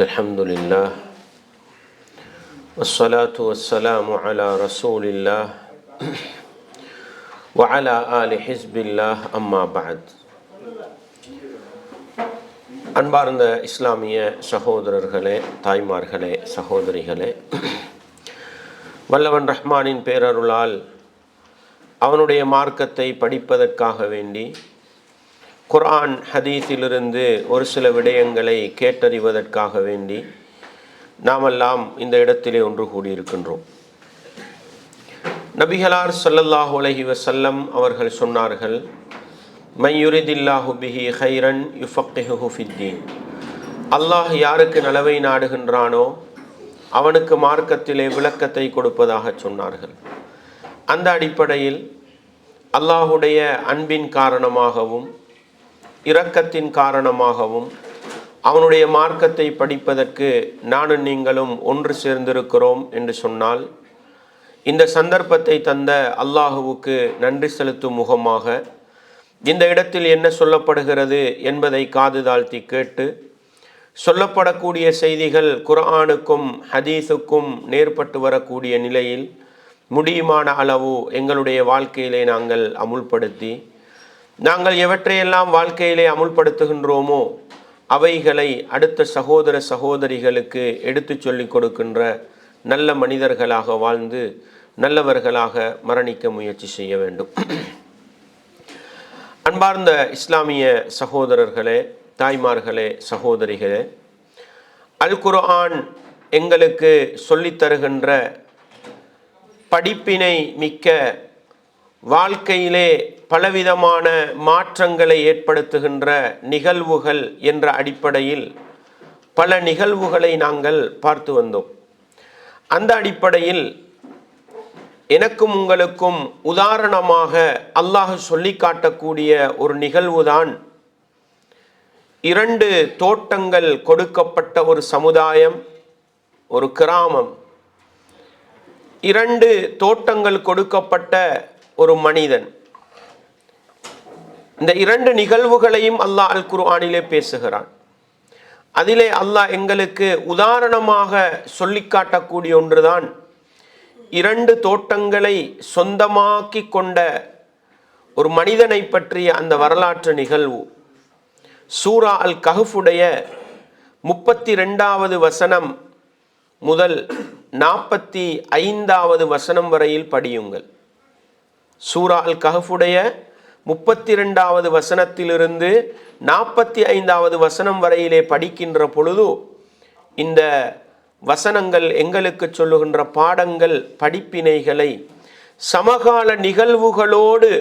الحمد لله والصلاة والسلام على رسول الله وعلى آل حزب الله أما بعد. அன்பார்ந்த இஸ்லாமிய சகோதரர்களே, தாய்மார்களே, சகோதரிகளே, வல்லவன் ரஹ்மானின் பேரருளால் அவனுடைய மார்க்கத்தை படிப்பதற்காக வேண்டி குர்ஆன் ஹதீஸிலிருந்து ஒரு சில விடயங்களை கேட்டறிவதற்காக வேண்டி நாமெல்லாம் இந்த இடத்திலே ஒன்று கூடியிருக்கின்றோம். நபிகளார் ஸல்லல்லாஹு அலைஹி வஸல்லம் அவர்கள் சொன்னார்கள், மன் யுரிதில்லாஹு பிஹி கைரன் யுஃபக்கிஹுஹு ஃபித்தீன். அல்லாஹ் யாருக்கு நலவை நாடுகின்றானோ அவனுக்கு மார்க்கத்திலே விளக்கத்தை கொடுப்பதாக சொன்னார்கள். அந்த அடிப்படையில் அல்லாஹுடைய அன்பின் காரணமாகவும் இரக்கத்தின் காரணமாகவும் அவனுடைய மார்க்கத்தை படிப்பதற்கு நானும் நீங்களும் ஒன்று சேர்ந்திருக்கிறோம் என்று சொன்னால், இந்த சந்தர்ப்பத்தை தந்த அல்லாஹுவுக்கு நன்றி செலுத்தும் முகமாக இந்த இடத்தில் என்ன சொல்லப்படுகிறது என்பதை காது தாழ்த்தி கேட்டு, சொல்லப்படக்கூடிய செய்திகள் குர்ஆனுக்கும் ஹதீஸுக்கும் நேர்பட்டு வரக்கூடிய நிலையில் முடியுமான அளவு எங்களுடைய வாழ்க்கையிலே நாங்கள் அமுல்படுத்தி, நாங்கள் எவற்றையெல்லாம் வாழ்க்கையிலே அமுல்படுத்துகின்றோமோ அவைகளை அடுத்த சகோதர சகோதரிகளுக்கு எடுத்து சொல்லிக் கொடுக்கின்ற நல்ல மனிதர்களாக வாழ்ந்து நல்லவர்களாக மரணிக்க முயற்சி செய்ய வேண்டும். அன்பார்ந்த இஸ்லாமிய சகோதரர்களே, தாய்மார்களே, சகோதரிகளே, அல் குர்ஆன் எங்களுக்கு சொல்லித்தருகின்ற படிப்பினை மிக்க, வாழ்க்கையிலே பலவிதமான மாற்றங்களை ஏற்படுத்துகின்ற நிகழ்வுகள் என்ற அடிப்படையில் பல நிகழ்வுகளை நாங்கள் பார்த்து வந்தோம். அந்த அடிப்படையில் எனக்கும் உங்களுக்கும் உதாரணமாக அல்லாஹ் சொல்லி காட்டக்கூடிய ஒரு நிகழ்வுதான், 2 தோட்டங்கள் கொடுக்கப்பட்ட ஒரு சமுதாயம், ஒரு கிராமம், 2 தோட்டங்கள் கொடுக்கப்பட்ட ஒரு மனிதன். இந்த 2 நிகழ்வுகளையும் அல்லாஹ் அல் குர்ஆனிலே பேசுகிறான். அதிலே அல்லாஹ் எங்களுக்கு உதாரணமாக சொல்லி காட்டக்கூடிய ஒன்றுதான் 2 தோட்டங்களை சொந்தமாக்கி கொண்ட ஒரு மனிதனை பற்றிய அந்த வரலாற்று நிகழ்வு. சூரா அல் கஹ்ஃபுடைய 32வது வசனம் முதல் 45வது வசனம் வரையில் படியுங்கள். சூரா அல் கஹ்ஃபுடைய 32வது வசனத்திலிருந்து 45வது வசனம் வரையிலே படிக்கின்ற பொழுது இந்த வசனங்கள் எங்களுக்கு சொல்லுகின்ற பாடங்கள், படிப்பினைகளை சமகால நிகழ்வுகளோடு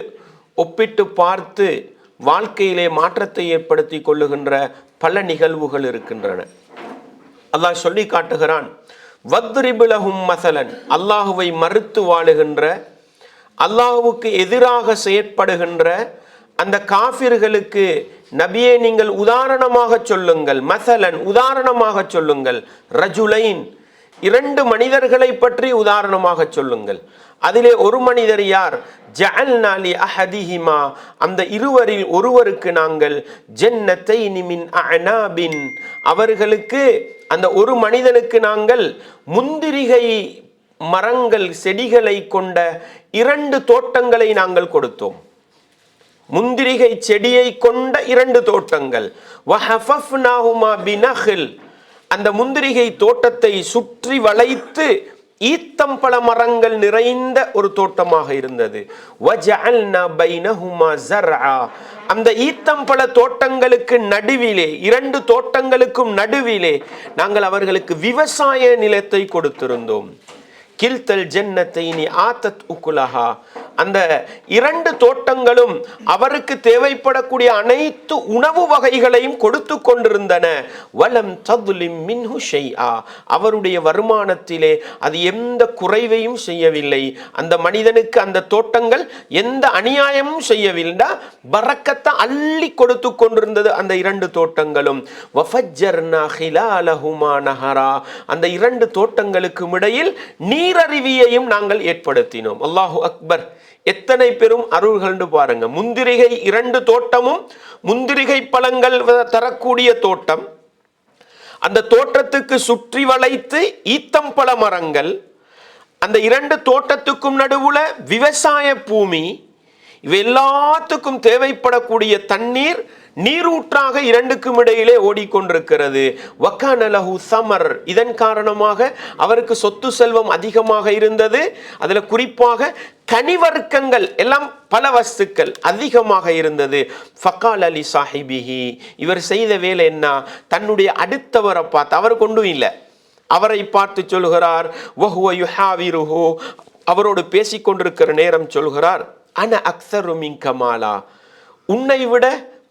ஒப்பிட்டு பார்த்து வாழ்க்கையிலே மாற்றத்தை ஏற்படுத்தி கொள்ளுகின்ற பல நிகழ்வுகள் இருக்கின்றன. அல்லாஹ் சொல்லி காட்டுகிறான், வத்ரிப் லஹும் மஸலன். அல்லாஹுவை மறுத்து வாழுகின்ற, அல்லாஹுவுக்கு எதிராக செயற்படுகின்ற அந்த காஃபிர்களுக்கு நபியே நீங்கள் உதாரணமாக சொல்லுங்கள். மஸலன், உதாரணமாக சொல்லுங்கள். ரஜுலைன், 2 மனிதர்களை பற்றி உதாரணமாக சொல்லுங்கள். அதிலே ஒரு மனிதர் யார்? ஜஅல்னா லி அஹதிஹிமா, அந்த இருவரில் ஒருவருக்கு நாங்கள் ஜன்னத்தைனி மின் அஅனாபின், அவர்களுக்கு அந்த ஒரு மனிதனுக்கு நாங்கள் முந்திரிகை மரங்கள், செடிகளை கொண்ட 2 தோட்டங்களை நாங்கள் கொடுத்தோம். முந்திரிகை செடியை கொண்ட 2 தோட்டங்கள். வஹஃபஃப்னாஹுமா பினஹில், அந்த முந்திரிகை தோட்டத்தை சுற்றி வளைத்து ஈத்தம்பழ மரங்கள் நிறைந்த ஒரு தோட்டமாக இருந்தது. வஜஅல்னா பைனஹுமா ஸர்ஆ, அந்த ஈத்தம்பழ தோட்டங்களுக்கு நடுவிலே, 2 தோட்டங்களுக்கும் நடுவிலே நாங்கள் அவர்களுக்கு விவசாய நிலத்தை கொடுத்திருந்தோம். கில்தல் ஜன்னத்தைனி ஆத்தத் உக்குலஹா, அந்த 2 தோட்டங்களும் அவருக்கு தேவைப்படக்கூடிய அனைத்து உணவு வகைகளையும் கொடுத்து கொண்டிருந்தன. வலம் ததுலிம் மின்ஹு ஷைஆ, அவருடைய வருமானத்திலே அது எந்த குறைவையும் செய்யவில்லை. அந்த மனிதனுக்கு அந்த தோட்டங்கள் எந்த அநியாயமும் செய்யவில்லை, பரக்கத்தை அள்ளி கொடுத்து கொண்டிருந்தது அந்த 2 தோட்டங்களும். வஃபஜ்ஜர்னா ஹிலாலஹுமா நஹரா, அந்த 2 தோட்டங்களுக்கு இடையில் நீரருவியையும் நாங்கள் ஏற்படுத்தினோம். அல்லாஹு அக்பர்! எத்தனை பெரும் அருள்கள் பாருங்க. முந்திரிகை 2 தோட்டமும் முந்திரிகை பழங்கள் தரக்கூடிய தோட்டம், அந்த தோட்டத்துக்கு சுற்றி வளைத்து ஈத்தம்பழ மரங்கள், அந்த 2 தோட்டத்துக்கும் நடுவுல விவசாய பூமி, இவை எல்லாத்துக்கும் தேவைப்படக்கூடிய தண்ணீர் நீரூற்றாக 2க்கும் இடையிலே ஓடிக்கொண்டிருக்கிறது. வக்கான லஹு சமர், இதன் காரணமாக அவருக்கு சொத்து செல்வம் அதிகமாக இருந்தது. அதுல குறிப்பாக கனிவர்க்கங்கள் எல்லாம், பல வஸ்துக்கள் அதிகமாக இருந்தது. ஃபகால் அலி சாஹிபிஹி, இவர் செய்த வேலை என்ன? தன்னுடைய அடுத்தவரை பார்த்து, அவர் கொண்டும் இல்லை, அவரை பார்த்து சொல்கிறார், வஹுவ யுஹாவிருஹு, அவரோடு பேசிக்கொண்டிருக்கிற நேரம் சொல்கிறார், அன அக்ஸரு மின்க மாலா, உன்னை விட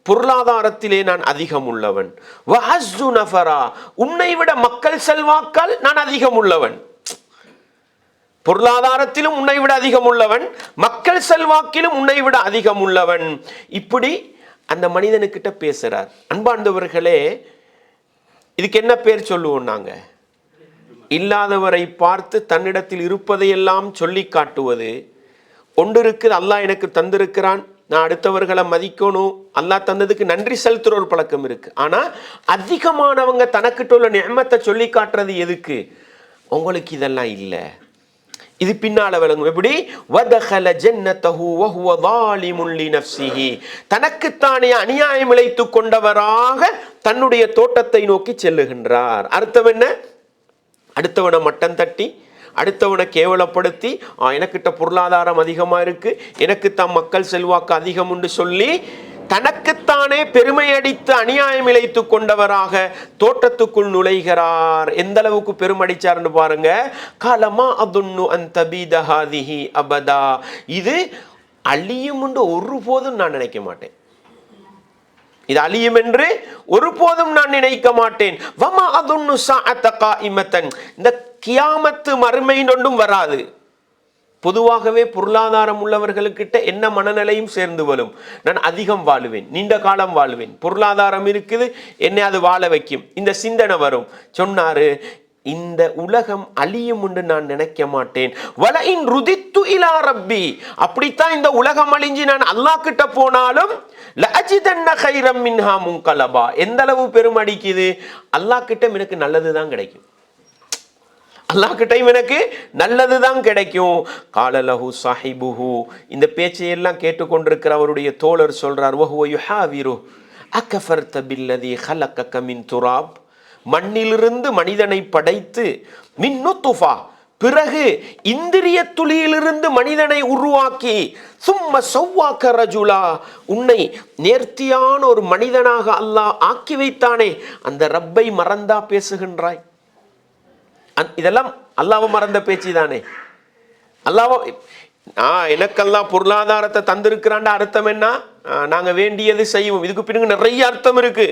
பொருளாதாரத்திலே நான் அதிகம் உள்ளவன். வஅஸ்ஸு நஃபரா, உன்னை விட மக்கள் செல்வாக்கால் நான் அதிகம் உள்ளவன். பொருளாதாரத்திலும் உன்னை விட அதிகம் உள்ளவன், மக்கள் செல்வாக்கிலும் உன்னை விட அதிகம் உள்ளவன். இப்படி அந்த மனிதனுக்கிட்ட பேசுறார். அன்பார்ந்தவர்களே, இதுக்கு என்ன பேர் சொல்லுவோம் நாங்க? இல்லாதவரை பார்த்து தன்னிடத்தில் இருப்பதையெல்லாம் சொல்லி காட்டுவது. ஒன்று இருக்குது, அல்லாஹ் எனக்கு தந்திருக்கிறான், நான் அடுத்தவர்களை மதிக்கணும், அல்லாஹ் தந்ததுக்கு நன்றி செலுத்துற ஒரு பழக்கம் இருக்கு. ஆனா அதிகமானவங்க தனக்கிட்ட உள்ள நிஅமத்தை சொல்லி காட்டுறது எதுக்கு? உங்களுக்கு இதெல்லாம் இல்லை, இது பின்னால விளங்கும். எப்படி? வதகல ஜன்னதஹு வஹுவ ஸாலிமுன் லினஃப்ஸிஹி, தனக்குத்தானே அநியாயம் இழைத்துக் கொண்டவராக தன்னுடைய தோட்டத்தை நோக்கி செல்லுகின்றார். அர்த்தம் என்ன? அடுத்தவனை மட்டம் தட்டி, அடுத்தவனை கேவலப்படுத்தி, எனக்கிட்ட பொருளாதாரம் அதிகமா இருக்கு, எனக்குத்தான் மக்கள் செல்வாக்கு அதிகம் உண்டு சொல்லி தனக்குத்தானே பெருமை அடித்து அநியாயம் இழைத்து கொண்டவராக தோட்டத்துக்குள் நுழைகிறார். எந்த அளவுக்கு பெருமடிச்சார்னு பாருங்க. காலமா அதுன்னு அந்த பீதஹாதிஹி அபதா, இது அழியும் என்று ஒருபோதும் நான் நினைக்க மாட்டேன், இது அழியும் என்று ஒருபோதும் நான் நினைக்க மாட்டேன். வமா அதுன்னு ஸாஅத காயிமத்தன், இந்த கியாமத்து மறுமை ஒன்றும் வராது. பொதுவாகவே பொருளாதாரம் உள்ளவர்களுக்கிட்ட என்ன மனநிலையும் சேர்ந்து வரும். நான் அதிகம் வாழுவேன், நீண்ட காலம் வாழுவேன், பொருளாதாரம் இருக்குது, என்னை அது வாழ வைக்கும், இந்த சிந்தனை வரும். சொன்னாரு, இந்த உலகம் அழியும் என்று நான் நினைக்க மாட்டேன். வலஇன் ருதித்து இலா ரப்பி, அப்படித்தான் இந்த உலகம் அழிஞ்சு நான் அல்லாஹ் கிட்ட போனாலும் லஅஜிதன்ன கைரம் மின்ஹா முன்கலபா, எந்த அளவு பெருமடிக்குது, அல்லாஹ் கிட்ட எனக்கு நல்லதுதான் கிடைக்கும், அல்லாஹ் கிட்டையும் எனக்கு நல்லதுதான் கிடைக்கும். காலலஹு சாஹிபுஹு, இந்த பேச்சையெல்லாம் கேட்டுக்கொண்டிருக்கிற அவருடைய தோழர் சொல்றார், வஹுவ யுஹாவிரு அகஃபர்த பில்லதி ஹலகக மின் துராப், மண்ணிலிருந்து மனிதனை படைத்து, மின் நுத்ஃபா, பிறகு இந்திரிய துளியிலிருந்து மனிதனை உருவாக்கி, சும்ம சவ்வாக ரஜுலா, உன்னை நேர்த்தியான ஒரு மனிதனாக அல்லாஹ் ஆக்கி வைத்தானே, அந்த ரப்பை மறந்தா பேசுகின்றாய்? இதெல்லாம் அல்லாஹ்வை மறந்த பேச்சு தானே. அல்லாஹ்வை எனக்கெல்லாம் பொருளாதாரத்தை தந்திருக்கிறான் அர்த்தம் என்ன? நாங்க வேண்டியது செய்வோம். இதுக்கு பிறகு நிறைய அர்த்தம் இருக்கு.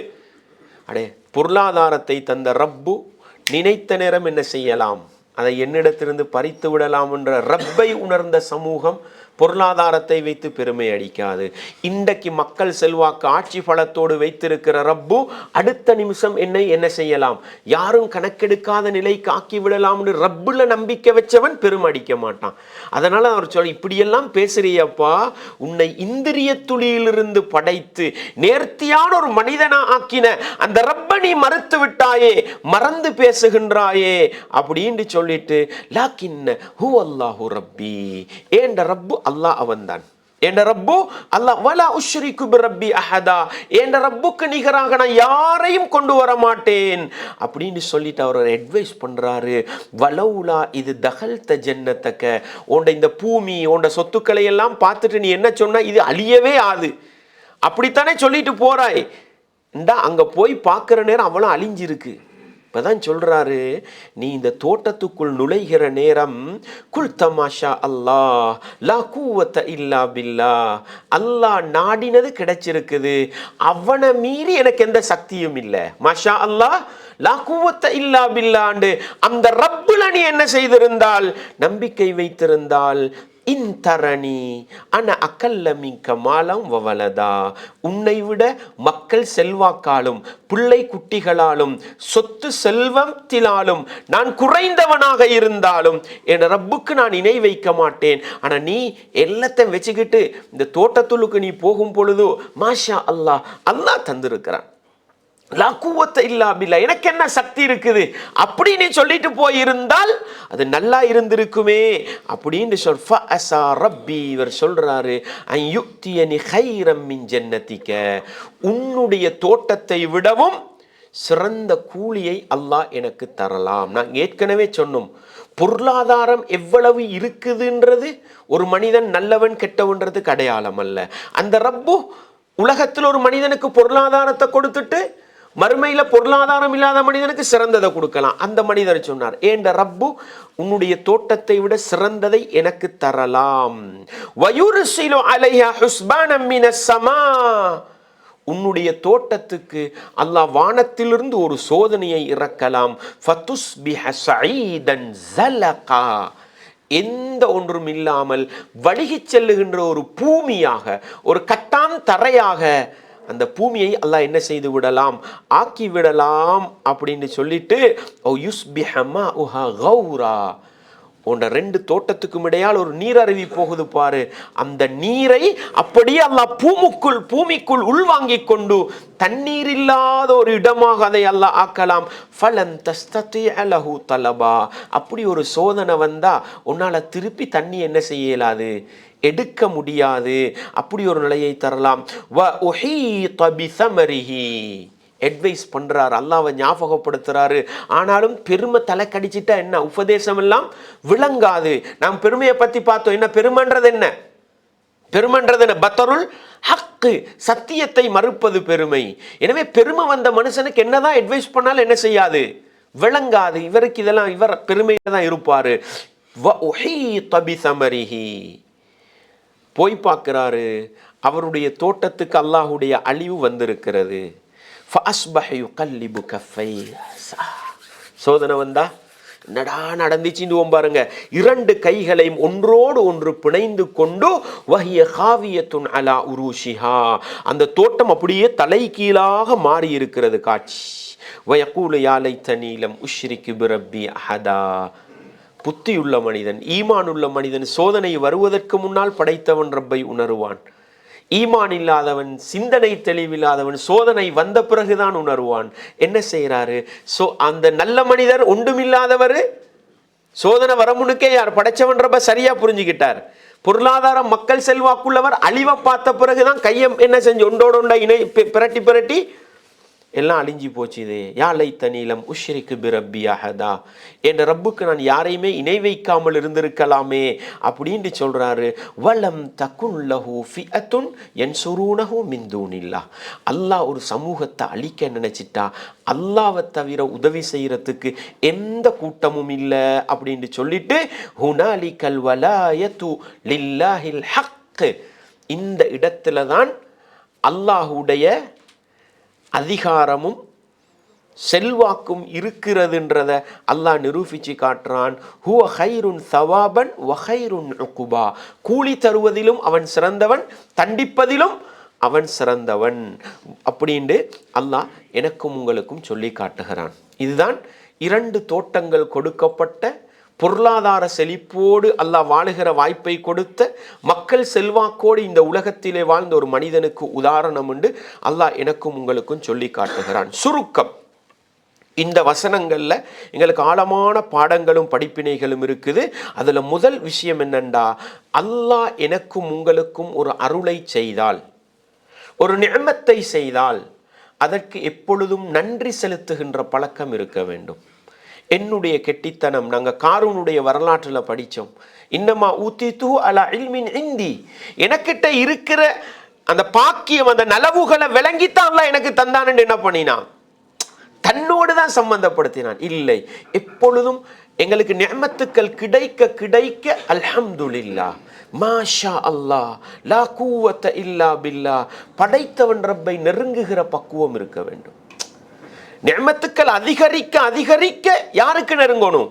அடே, பொருளாதாரத்தை தந்த ரப்பு நினைத்த நேரம் என்ன செய்யலாம், அதை என்னிடத்திலிருந்து பறித்து விடலாம் என்ற ரப்பை உணர்ந்த சமூகம் பொருளாதாரத்தை வைத்து பெருமை அடிக்காது. இன்றைக்கு மக்கள் செல்வாக்கு ஆட்சி பலத்தோடு வைத்திருக்கிற ரப்பு அடுத்த நிமிஷம் என்னை என்ன செய்யலாம், யாரும் கணக்கெடுக்காத நிலைக்கு ஆக்கி விடலாம் ரப்புல நம்பிக்கை வச்சவன் பெருமை அடிக்க மாட்டான். அதனால அவர் சொல்ல, இப்படியெல்லாம் பேசுறியப்பா, உன்னை இந்திரிய துளியிலிருந்து படைத்து நேர்த்தியான ஒரு மனிதனா ஆக்கின அந்த ரப்ப நீ மறுத்து விட்டாயே, மறந்து பேசுகின்றாயே அப்படின்னு சொல்லிட்டு, லாக்கின்ன ஹு அல்லாஹு ரப்பி, ஏண்ட ரப்பு அல்லாஹ் அவன்தான், என்ற ரப்பு அல்லாஹ், வலா உஷ்ரிகு பிரப்பி அஹதா, என்ற ரப்புக்கு நிகராக நான் யாரையும் கொண்டு வர மாட்டேன் அப்படின்னு சொல்லிட்டு அவர் அட்வைஸ் பண்றாரு. வலவுலா இது தகல்த ஜன்னத்தக்க, உண்ட இந்த பூமி உண்ட சொத்துக்களை எல்லாம் பார்த்துட்டு நீ என்ன சொன்னா, இது அழியவே ஆது, அப்படித்தானே சொல்லிட்டு போறாய், இந்தா அங்க போய் பார்க்கிற நேரம் அவளும் அழிஞ்சிருக்கு. இப்பதான் சொல்றாரு, நீ இந்த தோட்டத்துக்குள் நுழைகிற நேரம், குல் தமாஷா அல்லாஹ் லா குவத்த இல்லா பில்லா, அல்லாஹ் நாடினது கிடைச்சிருக்குது, அவனை மீறி எனக்கு எந்த சக்தியும் இல்லை, மாஷா அல்லாஹ் லா குவத்த இல்லா பில்லாண்டு அந்த ரப்புல நீ என்ன செய்திருந்தால், நம்பிக்கை வைத்திருந்தால், இன்தரணி அன அக்கல்ல மின்க மாலம் வவலதா, உன்னை விட மக்கள் செல்வாக்காலும் பிள்ளை குட்டிகளாலும் சொத்து செல்வத்தினாலும் நான் குறைந்தவனாக இருந்தாலும் என் ரப்புக்கு நான் இணை வைக்க மாட்டேன். ஆனா நீ எல்லாத்தையும் வச்சுக்கிட்டு இந்த தோட்டத்துள்ளுக்கு நீ போகும் பொழுது மாஷா அல்லாஹ், அல்லாஹ் தந்திருக்கிறான், லா குவத்த இல்லா பில்லா, எனக்கு என்ன சக்தி இருக்குது அப்படின்னு சொல்லிட்டு போயிருந்தால் அது நல்லா இருந்திருக்குமே அப்படின்னு ரப்பி இவர் சொல்றாரு, அயுக்தியனி கைரம் மின் ஜன்னதிக, உன்னுடைய தோட்டத்தை விடவும் சிறந்த கூலியை அல்லாஹ் எனக்கு தரலாம். நான் ஏற்கனவே சொன்னோம், பொருளாதாரம் எவ்வளவு இருக்குதுன்றது ஒரு மனிதன் நல்லவன் கெட்டவன்றதுக்கு அடையாளம் அல்ல. அந்த ரப்பு உலகத்தில் ஒரு மனிதனுக்கு பொருளாதாரத்தை கொடுத்துட்டு மறுமையில பொருளாதாரம் இல்லாத மனிதனுக்கு சிறந்ததை கொடுக்கலாம். அந்த மனிதர் சொன்னார், ஏண்ட ரப்பு உன்னுடைய தோட்டத்தை விட சிறந்ததை எனக்கு தரலாம். வயுர்சிலு அலைஹா ஹுஸ்பானம் மினஸ் ஸமா, உன்னுடைய தோட்டத்துக்கு அல்லாஹ் வானத்திலிருந்து ஒரு சோதனையை இறக்கலாம். ஃபதுஸ்பிஹ ஸஈதன் ஸலகா, எந்த ஒன்றும் இல்லாமல் வழுகி செல்லுகின்ற ஒரு பூமியாக, ஒரு கட்டான் தரையாக அந்த பூமியை அல்லாஹ் என்ன செய்து விடலாம், ஆக்கி விடலாம் அப்படின்னு சொல்லிட்டு உன்ன ரெண்டு தோட்டத்துக்கும் இடையால் ஒரு நீர் அருவி போகுது பாரு, அந்த நீரை அப்படியே அல்லாஹ் பூமிக்குள் உள்வாங்கிக் கொண்டு தண்ணீர் இல்லாத ஒரு இடமாக அதை அல்லாஹ் ஆக்கலாம். ஃபலன் தஸ்ததிஅ லஹு தலபா, அப்படி ஒரு சோதனை வந்தா உன்னால திருப்பி தண்ணி என்ன செய்யலாது, எடுக்க முடியாது. அப்படி ஒரு நிலையை தரலாம். வ உஹீத பிஸமரிஹி, அட்வைஸ் பண்றாரு, அல்லாஹ்வை ஞாபகப்படுத்துறாரு. ஆனாலும் பெருமை தலை கடிச்சிட்டா என்ன, உபதேசம் எல்லாம் விளங்காது. நாம் பெருமையை பத்தி பார்த்தோம். என்ன பெருமைன்றது, என்ன பெருமைன்றது என்ன, பத்தருள் ஹக்கு, சத்தியத்தை மறுப்பது பெருமை. எனவே பெருமை வந்த மனுஷனுக்கு என்னதான் அட்வைஸ் பண்ணாலும் என்ன செய்யாது, விளங்காது. இவருக்கு இதெல்லாம், இவர் பெருமையில தான் இருப்பாரு. வ உஹீத பிஸமரிஹி, போய் பார்க்கிறாரு, அவருடைய தோட்டத்துக்கு அல்லாஹுடைய அழிவு வந்திருக்கிறது. சோதனை வந்தா என்னடா நடந்துச்சுன்னு பாருங்க, இரண்டு கைகளையும் ஒன்றோடு ஒன்று பிணைந்து கொண்டு வஹிய காவியத்துன் அலா உருஷிஹா, அந்த தோட்டம் அப்படியே தலைகீழாக மாறி இருக்கிறது காட்சி. வயக்கூலு யாலை தனீலம் உஷ்ரிக்கு பிரப்பி அஹதா, புத்தியுள்ள மனிதன், ஈமான் உள்ள மனிதன் சோதனை வருவதற்கு முன்னால் படைத்தவன் ரப்பை உணருவான். ஈமான் இல்லாதவன், சிந்தனை தெளிவில்லாதவன் சோதனை வந்த பிறகுதான் உணர்வான். என்ன செய்யறாரு, அந்த நல்ல மனிதர் ஒன்றுமில்லாதவர் சோதனை வர முன்னுக்கே யார் படைச்சவன் ரப்ப சரியா புரிஞ்சுக்கிட்டார். பொருளாதாரம் மக்கள் செல்வாக்குள்ளவர் அழிவை பார்த்த பிறகுதான் கையை என்ன செஞ்சு ஒன்றோட இணை பிரட்டி எல்லாம் அழிஞ்சி போச்சு. இது யாலை தனீலம் உஷ்ரிக்கு பிரப்பி அஹதா, என்ற ரப்புக்கு நான் யாரையுமே இணை வைக்காமல் இருந்திருக்கலாமே அப்படின்னு சொல்றாரு. வலம் தகுன் லஹு ஃபிஅத்துன் யன்சுரூனஹு மின் தூனில்லாஹ், அல்லாஹ் ஒரு சமூகத்தை அழிக்க நினைச்சிட்டா அல்லாஹ்வை தவிர உதவி செய்யறதுக்கு எந்த கூட்டமும் இல்லை அப்படின்னு சொல்லிட்டு ஹுனாலிகல் வலாயத்து லில்லாஹில் ஹக், இந்த இடத்துல தான் அல்லாஹுடைய அதிகாரமும் செல்வாக்கும் இருக்கிறதுன்றத அல்லாஹ் நிரூபிச்சு காட்டுறான். ஹுவ ஹைருன் சவாபன் வ ஹைருன் உகுபா, கூலி தருவதிலும் அவன் சிறந்தவன், தண்டிப்பதிலும் அவன் சிறந்தவன் அப்படின்னு அல்லாஹ் எனக்கும் உங்களுக்கும் சொல்லி காட்டுகிறான். இதுதான் இரண்டு தோட்டங்கள் கொடுக்கப்பட்ட, பொருளாதார செழிப்போடு அல்லாஹ் வாழுகிற வாய்ப்பை கொடுத்த, மக்கள் செல்வாக்கோடு இந்த உலகத்திலே வாழ்ந்த ஒரு மனிதனுக்கு உதாரணம் உண்டு அல்லாஹ் எனக்கும் உங்களுக்கும் சொல்லி காட்டுகிறான். சுருக்கம், இந்த வசனங்கள்ல எங்களுக்கு ஆழமான பாடங்களும் படிப்பினைகளும் இருக்குது. அதுல முதல் விஷயம் என்னண்டா, அல்லாஹ் எனக்கும் உங்களுக்கும் ஒரு அருளை செய்தால், ஒரு நிஅமத்தை செய்தால் அதற்கு எப்பொழுதும் நன்றி செலுத்துகின்ற பழக்கம் இருக்க வேண்டும். என்னுடைய கெட்டித்தனம், நாங்கள் காரூனுடைய வரலாற்றில் படித்தோம், இன்னமா ஊத்தித்து அலா இல்மின் இந்தி, எனக்கிட்ட இருக்கிற அந்த பாக்கியம், அந்த நலவுகளை விளங்கித்தான் எனக்கு தந்தான்னு என்ன பண்ணினான், தன்னோடு தான் சம்பந்தப்படுத்தினான். இல்லை, எப்பொழுதும் எங்களுக்கு நிஅமத்துக்கள் கிடைக்க கிடைக்க அல்ஹம்துலில்லாஹ், மாஷா அல்லாஹ், லா குவத்த இல்லா பில்லா, படைத்தவன் ரப்பை நெருங்குகிற பக்குவம் இருக்க வேண்டும். நிஅமத்துக்கள் அதிகரிக்க அதிகரிக்க யாருக்கு நெருங்கணும்,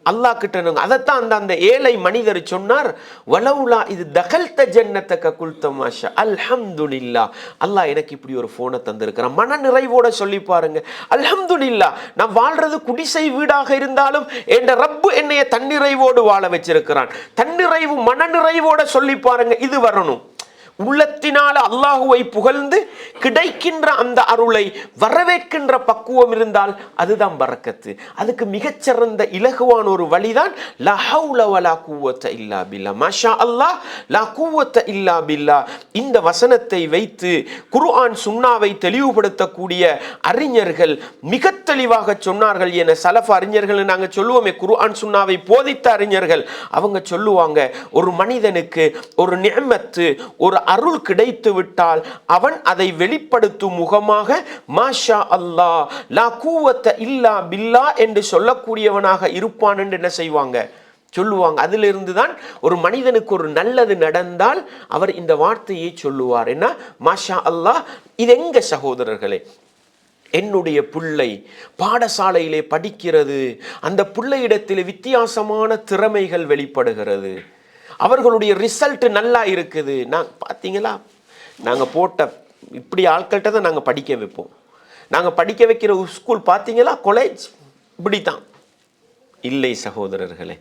அல்லாஹ் கிட்ட நெருங்க. அதைத்தான் அந்த ஏழை மனிதர் சொன்னார், வலவுலா இது தகல்த ஜன்னத்தக குல்த மாஷா அல்ஹம்துலில்லாஹ், அல்லாஹ் எனக்கு இப்படி ஒரு போனை தந்திருக்கிறான். மன நிறைவோட சொல்லி பாருங்க, அல்ஹம்துலில்லாஹ், நான் வாழ்றது குடிசை வீடாக இருந்தாலும் என்ற ரப்பு என்னைய தன்னிறைவோடு வாழ வச்சிருக்கிறான். தன்னிறைவு மன நிறைவோட சொல்லி பாருங்க, இது வரணும். உள்ளத்தினால் அல்லாஹுவை புகழ்ந்து கிடைக்கின்ற அந்த அருளை வரவேற்கின்ற பக்குவம் இருந்தால் அதுதான் பரக்கத்து. அதுக்கு மிகச்சிறந்த இலகுவான ஒரு வழிதான் லா ஹவுல வலா குவத்த இல்லா பில்லா, மாஷா அல்லாஹ் லா குவத்த இல்லா பில்லா. இந்த வசனத்தை வைத்து குர்ஆன் சுன்னாவை தெளிவுபடுத்தக்கூடிய அறிஞர்கள் மிக தெளிவாக சொன்னார்கள். என சலஃப் அறிஞர்கள் நாங்க சொல்லுவோமே, குர்ஆன் சுன்னாவை போதித்த அறிஞர்கள், அவங்க சொல்லுவாங்க, ஒரு மனிதனுக்கு ஒரு நிஅமத்து, ஒரு அருள் கிடைத்து விட்டால் அவன் அதை வெளிப்படுத்தும் முகமாக மாஷா அல்லாஹ் லா குவத்த இல்லா பில்லா என்று சொல்லக்கூடியவனாக இருப்பான் என்று என்ன செய்வாங்க, சொல்லுவாங்க. அதிலிருந்து தான் ஒரு மனிதனுக்கு ஒரு நல்லது நடந்தால் அவர் இந்த வார்த்தையை சொல்லுவார், என்ன மாஷா அல்லாஹ். இது எங்க சகோதரர்களே, என்னுடைய பிள்ளை பாடசாலையிலே படிக்கிறது, அந்த பிள்ளையிடத்தில் வித்தியாசமான திறமைகள் வெளிப்படுகிறது, அவர்களுடைய ரிசல்ட் நல்லா இருக்குது. பார்த்தீங்களா, நாங்கள் போட்ட இப்படி ஆட்கள்கிட்ட தான் நாங்கள் படிக்க வைப்போம். நாங்கள் படிக்க வைக்கிற ஸ்கூல் பார்த்தீங்களா, காலேஜ் இப்படி தான். இல்லை சகோதரர்களே,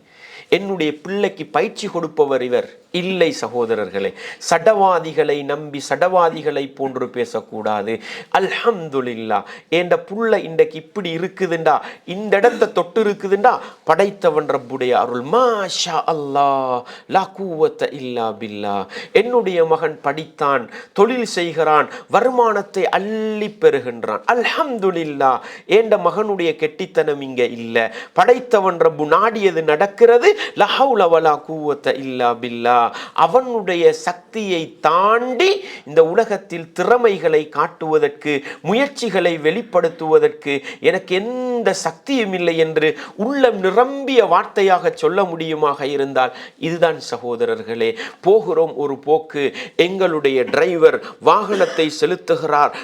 என்னுடைய பிள்ளைக்கு பயிற்சி கொடுப்பவர் இவர் இல்லை சகோதரர்களே. சடவாதிகளை நம்பி சடவாதிகளை போன்று பேசக்கூடாது. அல்ஹம்துலில்லாஹ், என்ற புள்ள இன்றைக்கு இப்படி இருக்குதுண்டா, இந்த இடத்தை தொட்டு இருக்குதுண்டா, படைத்தவன் ரப்புடைய அருள், மாஷா அல்லாஹ் லா குவத்த இல்லா பில்லா. என்னுடைய மகன் படித்தான், தொழில் செய்கிறான், வருமானத்தை அள்ளி பெறுகின்றான், அல்ஹம்துலில்லாஹ். என்ற மகனுடைய கெட்டித்தனம் இங்க இல்லை, படைத்தவன் ரப்பு நாடியது நடக்கிறது, லா ஹவுல வலா குவத்த இல்லா பில்லா. அவனுடைய சக்தியை தாண்டி இந்த உலகத்தில் திறமைகளை காட்டுவதற்கு, முயற்சிகளை வெளிப்படுத்துவதற்கு எனக்கு எந்த சக்தியும் இல்லை என்று உள்ளம் நிரம்பிய வார்த்தையாக சொல்ல முடியுமாக இருந்தால் இதுதான் சகோதரர்களே. போகிறோம் ஒரு போக்கு, எங்களுடைய டிரைவர் வாகனத்தை செலுத்துகிறார்,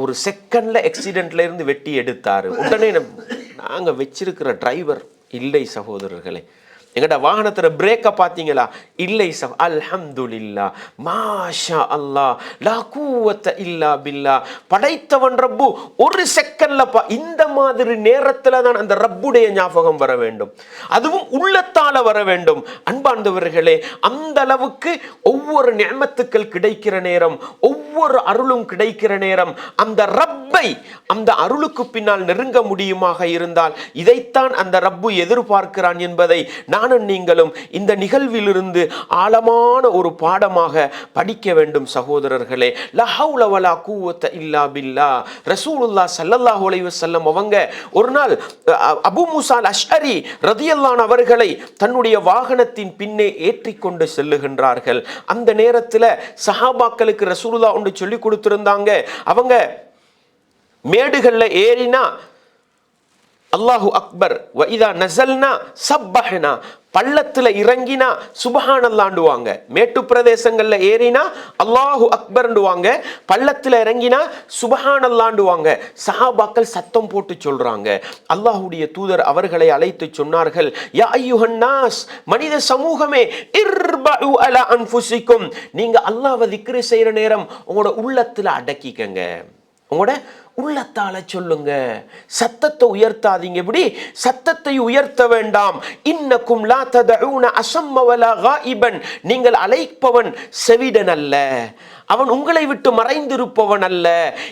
ஒரு செகண்ட்ல ஆக்சிடென்ட்ல இருந்து வெட்டி எடுத்தாரு, உடனே நாங்க வச்சிருக்கிற டிரைவர் இல்லை சகோதரர்களே. எங்கட வாகனத்துல பிரேக்க பாத்தீங்களா, இல்லை அல்ஹம்துலில்லாஹ் மாஷா அல்லாஹ் லா குவத்த இல்லா பில்லா. படைத்தவன் ரப்பு ஒரு செகண்ட்ல இந்த மாதிரி நேரத்துல தான் அந்த ரப்புடைய ஞாபகம் வர வேண்டும், அதுவும் உள்ளத்தால வர வேண்டும். அன்பார்ந்தவர்களே, அந்த அளவுக்கு ஒவ்வொரு நிஅமத்துக்கள் கிடைக்கிற நேரம், ஒவ்வொரு அருளும் கிடைக்கிற நேரம், அந்த ரப்பை அந்த அருளுக்கு பின்னால் நெருங்க முடியுமாக இருந்தால் இதைத்தான் அந்த ரப்பு எதிர்பார்க்கிறான் என்பதை நானும் நீங்களும் இந்த நிகழ்விலிருந்து ஆழமான ஒரு பாடமாக படிக்க வேண்டும் சகோதரர்களே. லா ஹவுல வலா குவத்த இல்லா பில்லா. ரசூலுல்லாஹ் ஸல்லல்லாஹு அலைஹி வஸல்லம் அவங்க ஒரு நாள் அபூ மூஸா அல்-அஷ்அரி ரலியல்லாஹு அன்ஹு அவர்களை தன்னுடைய வாகனத்தின் பின்னே ஏற்றிக்கொண்டு செல்லுகின்றார்கள். அந்த நேரத்தில் சஹாபாக்களுக்கு ரசூலுல்லாஹ் ஒன்று சொல்லி கொடுத்திருந்தாங்க, அவங்க மேடுகள்ல ஏறினா அல்லாஹு அக்பர், வ இதா நஸல்னா சப்பஹ்னா, பள்ளத்துல இறங்கினா சுப்ஹானல்லாஹ்ண்டுவாங்க, மேட்டு பிரதேசங்கள்ல ஏறினா அல்லாஹு அக்பர்ண்டுவாங்க, பள்ளத்துல இறங்கினா சுப்ஹானல்லாஹ்ண்டுவாங்க. சஹாபாக்கள் சத்தம் போட்டு சொல்றாங்க. அல்லாஹ்வுடைய தூதர் அவர்களை அழைத்து சொன்னார்கள், யா அய்யுஹன் நாஸ், மனித சமூகமே, இர்பஉ அலா அன்ஃபுசிக்கும், நீங்க அல்லாஹ்வை திக்ர் செய்யற நேரம் உங்களோட உள்ளத்துல அடக்கிக்கங்க, உங்களோட உள்ளத்தால சொல்லுங்க, சத்தத்தை உயர்த்தாதீங்க. எப்படி சத்தத்தை உயர்த்த வேண்டாம். இன்னக்கும் லா ததஊன அஸம்ம வலா காயிபன், நீங்கள் அழைப்பவன் செவிடன் அல்ல, அவன் உங்களை விட்டு மறைந்திருப்பவன் அல்ல.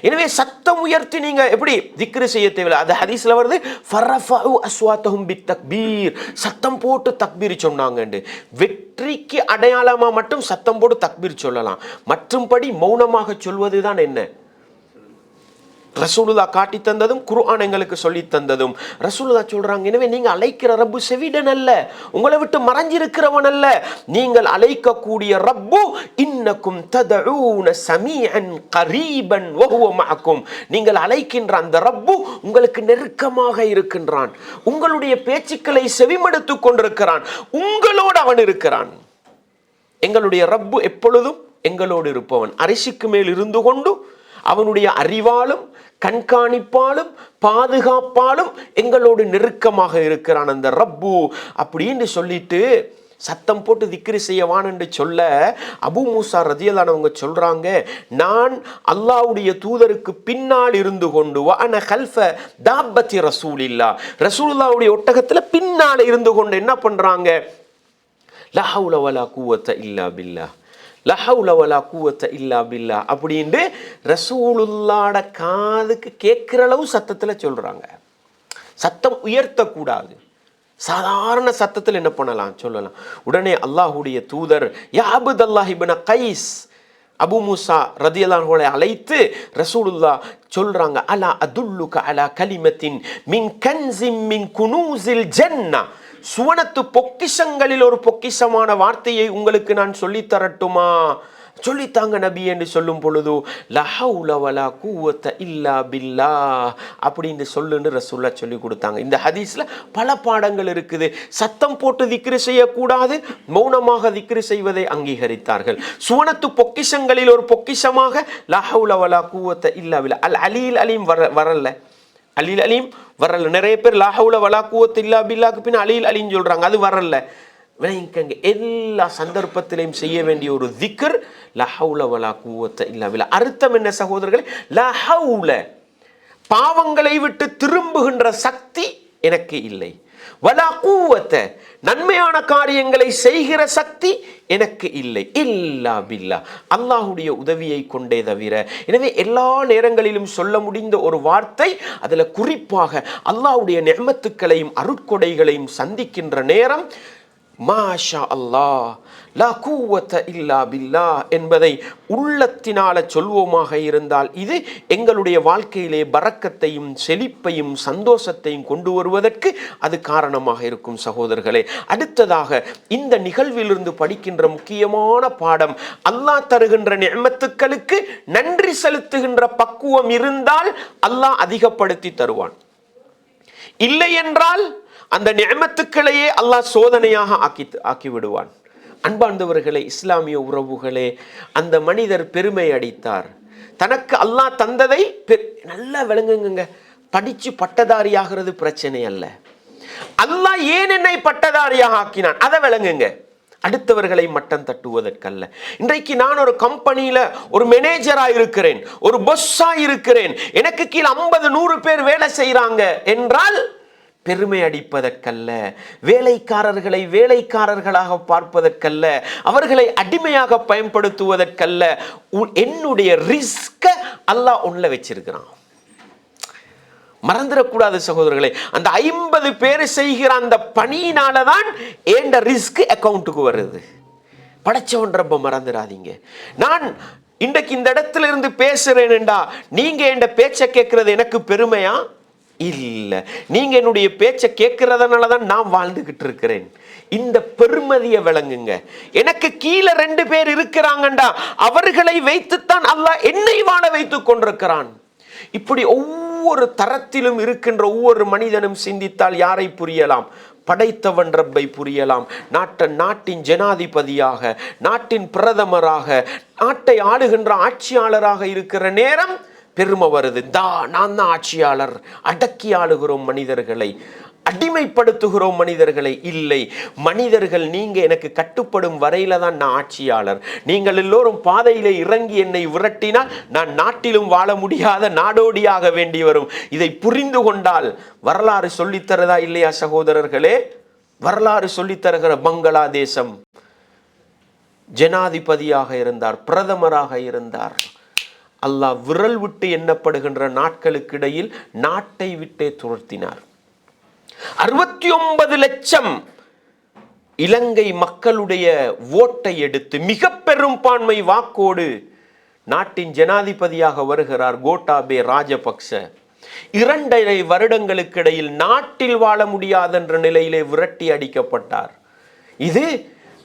எனவே சத்தம் உயர்த்தி நீங்க எப்படி திக்ர் செய்ய தேவையில்லை. அது ஹதீஸ்ல வருது, ஃபரஃபஉ அஸ்வாத்தஹும் பித்தக்பீர், சத்தம் போட்டு தக்பீர் சொன்னாங்க. வெற்றிக்கு அடையாளமா மட்டும் சத்தம் போட்டு தக்பீர் சொல்லலாம், மற்றும்படி மௌனமாக சொல்வதுதான் என்ன ரசூலுல்லாஹ் காட்டி தந்ததும் குர்ஆன் எங்களுக்கு சொல்லி தந்ததும். ரசூலுல்லாஹ் சொல்றாங்க, எனவே நீங்க அழைக்கிற ரப்பு செவிடன் அல்ல, உங்களை விட்டு மறைஞ்சிருக்கிறவன் அல்ல, நீங்கள் அழைக்கக்கூடிய ரப்பு இன்னக்கும் ததஊன ஸமீஅன் கரீபன் வஹுவ மஅக்கும், நீங்கள் அழைக்கின்ற அந்த ரப்பு உங்களுக்கு நெருக்கமாக இருக்கின்றான், உங்களுடைய பேச்சுக்களை செவிமடுத்துக் கொண்டிருக்கிறான், உங்களோடு அவன் இருக்கிறான். எங்களுடைய ரப்பு எப்பொழுதும் எங்களோடு இருப்பவன், அரிசிக்கு மேல் இருந்து கொண்டு அவனுடைய அறிவாலும் கண்காணிப்பாலும் பாதுகாப்பாலும் எங்களோடு நெருக்கமாக இருக்கிறான் அந்த ரப்பு அப்படின்னு சொல்லிட்டு சத்தம் போட்டு திக்ரி செய்யவான் என்று சொல்ல அபூ மூஸா ரலியல்லாஹு அன்ஹு சொல்றாங்க, நான் அல்லாஹ்வுடைய தூதருக்கு பின்னால் இருந்து கொண்டு வஅன கல்ஃப தாபத்தி ரசூலில்லாஹ், ரசூலுல்லாஹ்வுடைய ஒட்டகத்துல பின்னால் இருந்து கொண்டு என்ன பண்றாங்க, லா ஹவுல வலா குவத்த இல்லா பில்லாஹ், லா ஹவுல வலா குவத்த இல்லா பில்லா அப்படின்ட்டு ரசூலுல்லாஹ்ட காதுக்கு கேட்கிற அளவு சத்தத்துல சொல்றாங்க. சத்தம் உயர்த்தக்கூடாது. சாதாரண சத்தத்தில் என்ன பண்ணலாம் சொல்லலாம். உடனே அல்லாஹ்வுடைய தூதர் யா அப்துல்லாஹ் இப்னு கைஸ் அபு மூசா ரதியல்லாஹு அன்ஹு அழைத்து ரசூலுல்லாஹ் சொல்றாங்க, அலா அதுல்லுக அலா கலிமத்தின் மின் கன்ஸின் மின் குனூஸில் ஜன்னா, சுவனத்து பொக்கிஷங்களில் ஒரு பொக்கிஷமான வார்த்தையை உங்களுக்கு நான் சொல்லித் தரட்டுமா? சொல்லித்தாங்க நபி என்று சொல்லும் பொழுது லா ஹவுல வலா குவத்த இல்லா பில்லாஹ் அப்படின்னு சொல்லுன்னு ரசூலுல்லாஹ் சொல்லி கொடுத்தாங்க. இந்த ஹதீஸ்ல பல பாடங்கள் இருக்குது. சத்தம் போட்டு திக்ரு செய்யக்கூடாது, மௌனமாக திக்ரு செய்வதை அங்கீகரித்தார்கள். சுவனத்து பொக்கிஷங்களில் ஒரு பொக்கிஷமாக லா ஹவுல வலா குவத்த இல்லா பில்லாஹ். அல் அலீல் அலீம் வரல, அலீல் அலீம் வரல. நிறைய பேர் லா ஹவுல வலா குவத்த இல்லா பில்லாஹ்க்கு பின்ன அலீல் அலீம் சொல்றாங்க, அது வரல. விளங்கிக்கங்க, எல்லா சந்தர்ப்பத்திலையும் செய்ய வேண்டிய ஒரு திக்ர் லா ஹவுல வலா குவத்த இல்லா பில்லாஹ். அர்த்தம் என்ன சகோதரர்களே? லா ஹவுல, பாவங்களை விட்டு திரும்புகின்ற சக்தி எனக்கு இல்லை. வலா குவத்த, நன்மையான காரியங்களை செய்கிற சக்தி எனக்கு இல்லை. இல்லா பில்லா, அல்லாஹ்வுடைய உதவியை கொண்டே தவிர. எனவே எல்லா நேரங்களிலும் சொல்ல முடிந்த ஒரு வார்த்தை, அதுல குறிப்பாக அல்லாஹ்வுடைய நிஅமத்துக்களையும் அருட்கொடைகளையும் சந்திக்கின்ற நேரம் மாஷா அல்லாஹ் லா குவத்த இல்லா பில்லாஹ் என்பதை உள்ளத்தினால சொல்வோமாக இருந்தால் இது எங்களுடைய வாழ்க்கையிலே பரக்கத்தையும் செழிப்பையும் சந்தோஷத்தையும் கொண்டு வருவதற்கு அது காரணமாக இருக்கும் சகோதரர்களே. அடுத்ததாக இந்த நிகழ்விலிருந்து படிக்கின்ற முக்கியமான பாடம், அல்லாஹ் தருகின்ற நிஅமத்துக்களுக்கு நன்றி செலுத்துகின்ற பக்குவம் இருந்தால் அல்லாஹ் அதிகப்படுத்தி தருவான். இல்லை என்றால் அந்த நிஅமத்துக்களையே அல்லாஹ் சோதனையாக ஆக்கி விடுவான். அன்பார்ந்தவர்களே, இஸ்லாமிய உறவுகளே, அந்த மனிதர் பெருமை அடித்தார். தனக்கு அல்லாஹ் தந்ததை நல்லா விளங்குங்க. படிச்சு பட்டதாரியாகிறது பிரச்சனை அல்ல. அல்லாஹ் ஏன் என்னை பட்டதாரியாக ஆக்கினான் அதை விளங்குங்க. அடுத்தவர்களை மட்டம் தட்டுவதற்கல்ல. இன்றைக்கு நான் ஒரு கம்பெனியில ஒரு மேனேஜரா இருக்கிறேன், ஒரு பொஸ்ஸா இருக்கிறேன், எனக்கு கீழே 50-100 பேர் வேலை செய்யறாங்க என்றால் பெருமை அடிப்பதற்கல்ல, வேலைக்காரர்களை வேலைக்காரர்களாக பார்ப்பதற்கல்ல, அவர்களை அடிமையாக பயன்படுத்துவதற்கல்ல. என்னுடைய ரிஸ்க அல்லாஹ் ஒன்ல வச்சிருக்கிறான். மறந்துடக்கூடாது சகோதரர்களே. அந்த 50 பேர் செய்கிற அந்த பணியினாலதான் ஏண்ட ரிஸ்க் அக்கௌண்ட்டுக்கு வருது. படைச்சவன் ரொம்ப மறந்துடாதீங்க. நான் இன்றைக்கு இந்த இடத்துல இருந்து பேசுறேன்டா, நீங்க என் பேச்சை கேட்கறது எனக்கு பெருமையா? இல்ல. நீங்க என்னுடைய பேச்சை கேட்கறதுனால தான் நான் வாழ்ந்துகிட்டு இருக்கிறேன். இந்த பெருமதியை விளங்குங்க. எனக்கு கீழே 2 பேர் இருக்கிறாங்கண்டா, அவர்களை வைத்துத்தான் அல்லாஹ் என்னை வாழ வைத்துக் கொண்டிருக்கிறான். இப்படி ஒவ்வொரு தரத்திலும் இருக்கின்ற ஒவ்வொரு மனிதனும் சிந்தித்தால் யாரை புரியலாம்? படைத்தவன் ரப்பை புரியலாம். நாட்டின் ஜனாதிபதியாக, நாட்டின் பிரதமராக, நாட்டை ஆளுகின்ற ஆட்சியாளராக இருக்கிற நேரம் பெருமை வருது. நான் தான் ஆட்சியாளர். அடக்கி ஆளுகிறோம் மனிதர்களை, அடிமைப்படுத்துகிறோம் மனிதர்களை. இல்லை, மனிதர்கள் நீங்க எனக்கு கட்டுப்படும் வரையில தான் நான் ஆட்சியாளர். நீங்கள் எல்லோரும் பாதையிலே இறங்கி என்னை விரட்டினால் நான் நாட்டிலும் வாழ முடியாத நாடோடியாக வேண்டி வரும். இதை புரிந்து கொண்டால் வரலாறு சொல்லித்தரதா இல்லையா சகோதரர்களே? வரலாறு சொல்லித்தருகிற பங்களாதேசம் ஜனாதிபதியாக இருந்தார், பிரதமராக இருந்தார். அல்லாஹ் விரல் விட்டு எண்ணப்படுகின்ற நாட்களுக்கு இடையில் நாட்டை விட்டே துரத்தினார். 69 லட்சம் இலங்கை மக்களுடைய ஓட்டை எடுத்து மிக பெரும்பான்மை வாக்கோடு நாட்டின் ஜனாதிபதியாக வருகிறார் கோட்டாபே ராஜபக்ச. 2.5 வருடங்களுக்கு இடையில் நாட்டில் வாழ முடியாதென்ற நிலையிலே விரட்டி அடிக்கப்பட்டார். இது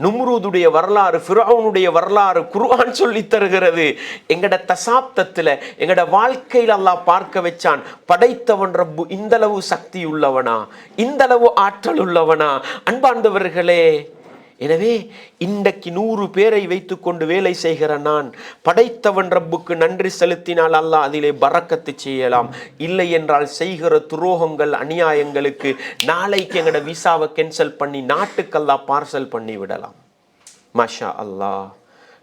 நும்ரூதுடைய வரலாறு, ஃபிரௌனுடைய வரலாறு குர்ஆன் சொல்லி தருகிறது. எங்கட தசாப்தத்தில் எங்கட வாழ்க்கையில் அல்லாஹ் பார்க்க வச்சான், படைத்தவன் ரப்பு இந்தளவு சக்தி உள்ளவனா, இந்தளவு ஆற்றல் உள்ளவனா? அன்பார்ந்தவர்களே, எனவே இன்றைக்கு 100 பேரை வைத்துக்கொண்டு வேலை செய்கிற நான் படைத்தவன் ரப்புக்கு நன்றி செலுத்தினால் அல்லாஹ் அதிலே பரக்கத்து செய்யலாம். இல்லை என்றால் செய்கிற துரோகங்கள் அநியாயங்களுக்கு நாளைக்கு எங்களோட விசாவை கேன்சல் பண்ணி நாட்டுக்கு அல்லாஹ் பார்சல் பண்ணி விடலாம். மாஷா அல்லாஹ்,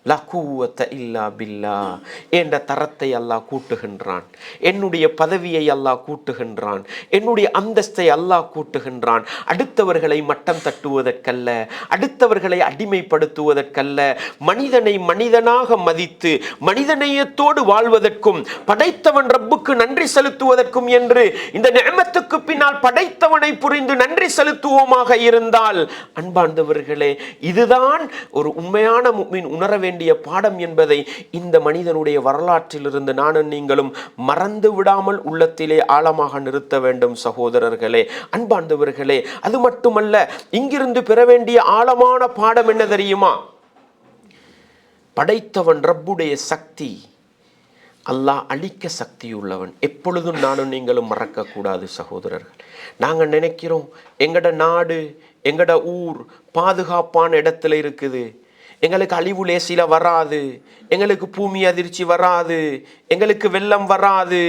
லா குவத்த இல்லா பில்லா. என்ற தரத்தை அல்லாஹ் கூட்டுகின்றான், என்னுடைய பதவியை அல்லாஹ் கூட்டுகின்றான், என்னுடைய அந்தஸ்தை அல்லாஹ் கூட்டுகின்றான். அடுத்தவர்களை மட்டம் தட்டுவதற்கல்ல, அடுத்தவர்களை அடிமைப்படுத்துவதற்கல்ல, மனிதனை மனிதனாக மதித்து மனிதநேயத்தோடு வாழ்வதற்கும் படைத்தவன் ரப்புக்கு நன்றி செலுத்துவதற்கும் என்று இந்த நிஅமத்துக்கு பின்னால் படைத்தவனை புரிந்து நன்றி செலுத்துவோமாக இருந்தால், அன்பார்ந்தவர்களே, இதுதான் ஒரு உண்மையான முஃமின் உணர வேண்டிய பாடம் என்பதை இந்த மனிதனுடைய வரலாற்றிலிருந்து நானும் நீங்களும் மறந்து விடாமல் உள்ளத்திலே ஆழமாக நிறுத்த வேண்டும் சகோதரர்களே, அன்பார்ந்தவர்களே. அது மட்டுமல்ல, இங்கிருந்து பெற வேண்டிய ஆழமான பாடம் என்ன தெரியுமா? படைத்தவன் ரப்புடைய சக்தி, அல்லாஹ் அழிக்க சக்தியுள்ளவன். எப்பொழுதும் நானும் நீங்களும் மறக்கக்கூடாது சகோதரர்கள். நாங்கள் நினைக்கிறோம் எங்கட நாடு எங்கட ஊர் பாதுகாப்பான இடத்துல இருக்குது, எங்களுக்கு அழிவு லேசில வராது, எங்களுக்கு பூமி அதிர்ச்சி வராது, எங்களுக்கு வெள்ளம் வராது,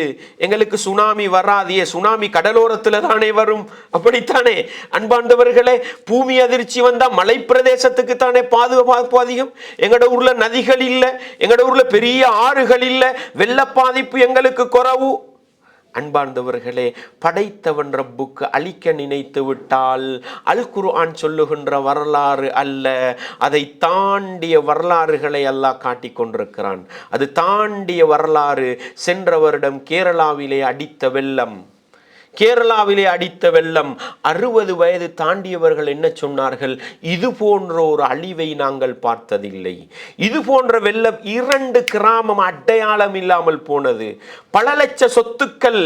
எங்களுக்கு சுனாமி வராது. சுனாமி கடலோரத்தில் தானே வரும், அப்படித்தானே அன்பார்ந்தவர்களே? பூமி அதிர்ச்சி வந்தால் மலை பிரதேசத்துக்கு தானே பாதுகாப்பு அதிகம். எங்கட ஊர்ல நதிகள் இல்லை, எங்கட ஊர்ல பெரிய ஆறுகள் இல்லை, வெள்ள பாதிப்பு எங்களுக்கு குறைவு. அன்பார்ந்தவர்களே, படைத்தவன் ரப்புக்கு அழிக்க நினைத்து விட்டால் அல் குர்ஆன் சொல்லுகின்ற வரலாறு அல்ல, அதை தாண்டிய வரலாறுகளை அல்லாஹ் காட்டிக் கொண்டிருக்கிறான். அது தாண்டிய வரலாறு. சென்ற வருடம் கேரளாவிலே அடித்த வெள்ளம், கேரளாவிலே அடித்த வெள்ளம், 60 வயது தாண்டியவர்கள் என்ன சொன்னார்கள்? இது போன்ற ஒரு அழிவை நாங்கள் பார்த்ததில்லை. இது போன்ற வெள்ளம் 2 கிராமம் அடையாளம் இல்லாமல் போனது. பல லட்ச சொத்துக்கள்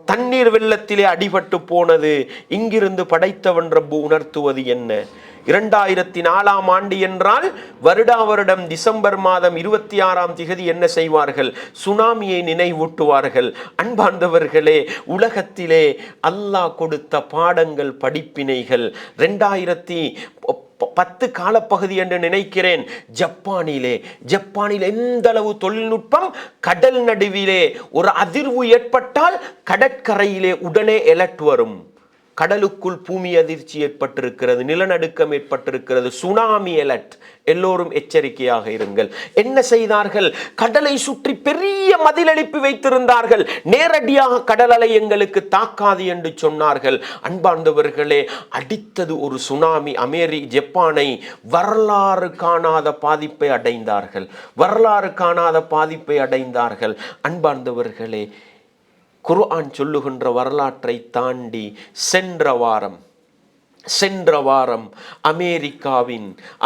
தண்ணீர் வெள்ளத்திலே அடிபட்டு போனது. இங்கிருந்து படைத்தவன் ரப்பு உணர்த்துவது என்ன? 2004ஆம் ஆண்டு என்றால் வருடா வருடம் டிசம்பர் மாதம் 26ஆம் திகதி என்ன செய்வார்கள்? சுனாமியை நினைவூட்டுவார்கள். அன்பார்ந்தவர்களே, உலகத்திலே அல்லாஹ் கொடுத்த பாடங்கள், படிப்பினைகள் 2010 காலப்பகுதி என்று நினைக்கிறேன். ஜப்பானிலே எந்த அளவு தொழில்நுட்பம், கடல் நடுவிலே ஒரு அதிர்வு ஏற்பட்டால் கடற்கரையிலே உடனே அலர்ட் வரும். கடலுக்குள் பூமி அதிர்ச்சி ஏற்பட்டிருக்கிறது, நிலநடுக்கம் ஏற்பட்டிருக்கிறது, சுனாமி அலர்ட், எல்லோரும் எச்சரிக்கையாக இருங்கள். என்ன செய்தார்கள்? கடலை சுற்றி பெரிய மதில் எழுப்பி வைத்திருந்தார்கள். நேரடியாக கடல் அலை எங்களுக்கு தாக்காது என்று சொன்னார்கள். அன்பார்ந்தவர்களே, அடித்தது ஒரு சுனாமி. ஜப்பானை வரலாறு காணாத பாதிப்பை அடைந்தார்கள், வரலாறு காணாத பாதிப்பை அடைந்தார்கள். அன்பார்ந்தவர்களே, குர்ஆன் சொல்லுகின்ற வரலாற்றை தாண்டி சென்ற வாரம்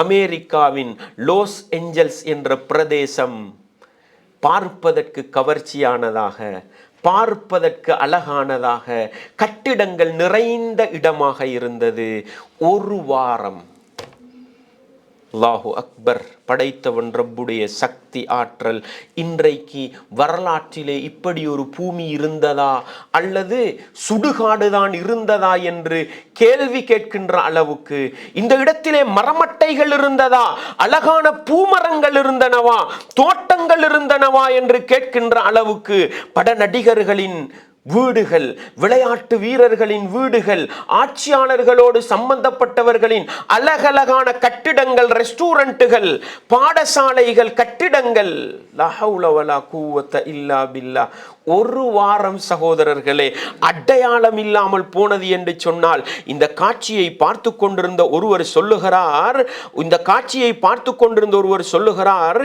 அமெரிக்காவின் லாஸ் ஏஞ்சல்ஸ் என்ற பிரதேசம் பார்ப்பதற்கு கவர்ச்சியானதாக, பார்ப்பதற்கு அழகானதாக, கட்டிடங்கள் நிறைந்த இடமாக இருந்தது. ஒரு வாரம், அல்லாஹு அக்பர், படைத்தவன் ரப்புடைய சக்தி, ஆற்றல். இன்றைக்கு வரலாற்றிலே இப்படி ஒரு பூமி இருந்ததா அல்லது சுடுகாடுதான் இருந்ததா என்று கேள்வி கேட்கின்ற அளவுக்கு, இந்த இடத்திலே மரமட்டைகள் இருந்ததா, அழகான பூமரங்கள் இருந்தனவா, தோட்டங்கள் இருந்தனவா என்று கேட்கின்ற அளவுக்கு பட நடிகர்களின் வீடுகள், விளையாட்டு வீரர்களின் வீடுகள், ஆட்சியாளர்களோடு சம்பந்தப்பட்டவர்களின் அழகழகான கட்டிடங்கள், ரெஸ்டாரண்ட்டுகள், பாடசாலைகள், கட்டிடங்கள். லா ஹவுல வலா குவத்த இல்லா பில்லா. ஒரு வாரம் சகோதரர்களே, அடையாளம் இல்லாமல் போனது என்று சொன்னால், இந்த காட்சியை பார்த்து கொண்டிருந்த ஒருவர் சொல்லுகிறார்,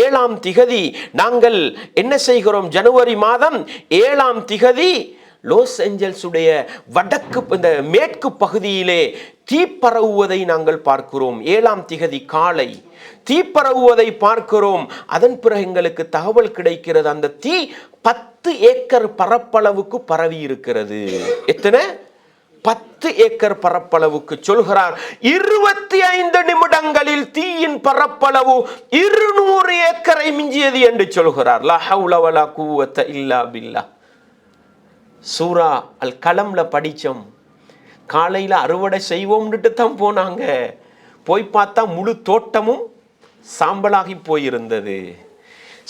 7ஆம் திகதி நாங்கள் என்ன செய்கிறோம்? ஜனவரி மாதம் 7ஆம் திகதி லாஸ் ஏஞ்சல்ஸுடைய வடக்கு, இந்த மேற்கு பகுதியிலே தீப்பரவுவதை நாங்கள் பார்க்கிறோம். 7ஆம் திகதி காலை தீப்பரவுவதை பார்க்கிறோம். அதன் பிறகு எங்களுக்கு தகவல் கிடைக்கிறது, அந்த தீ 10 ஏக்கர் பரப்பளவுக்கு பரவி இருக்கிறது. எத்தனை? 10 ஏக்கர் பரப்பளவுக்கு. சொல்கிறார், 25 நிமிடங்களில் தீயின் பரப்பளவு 200 ஏக்கரை மிஞ்சியது என்று சொல்கிறார். லா ஹவுல வலா குவத்த இல்லா பில்லா. சூரா அல் கலம்ல படிச்சோம். காலையில் அறுவடை செய்வோம்னுட்டு தான் போனாங்க. போய் பார்த்தா முழு தோட்டமும் சாம்பலாகி போயிருந்தது.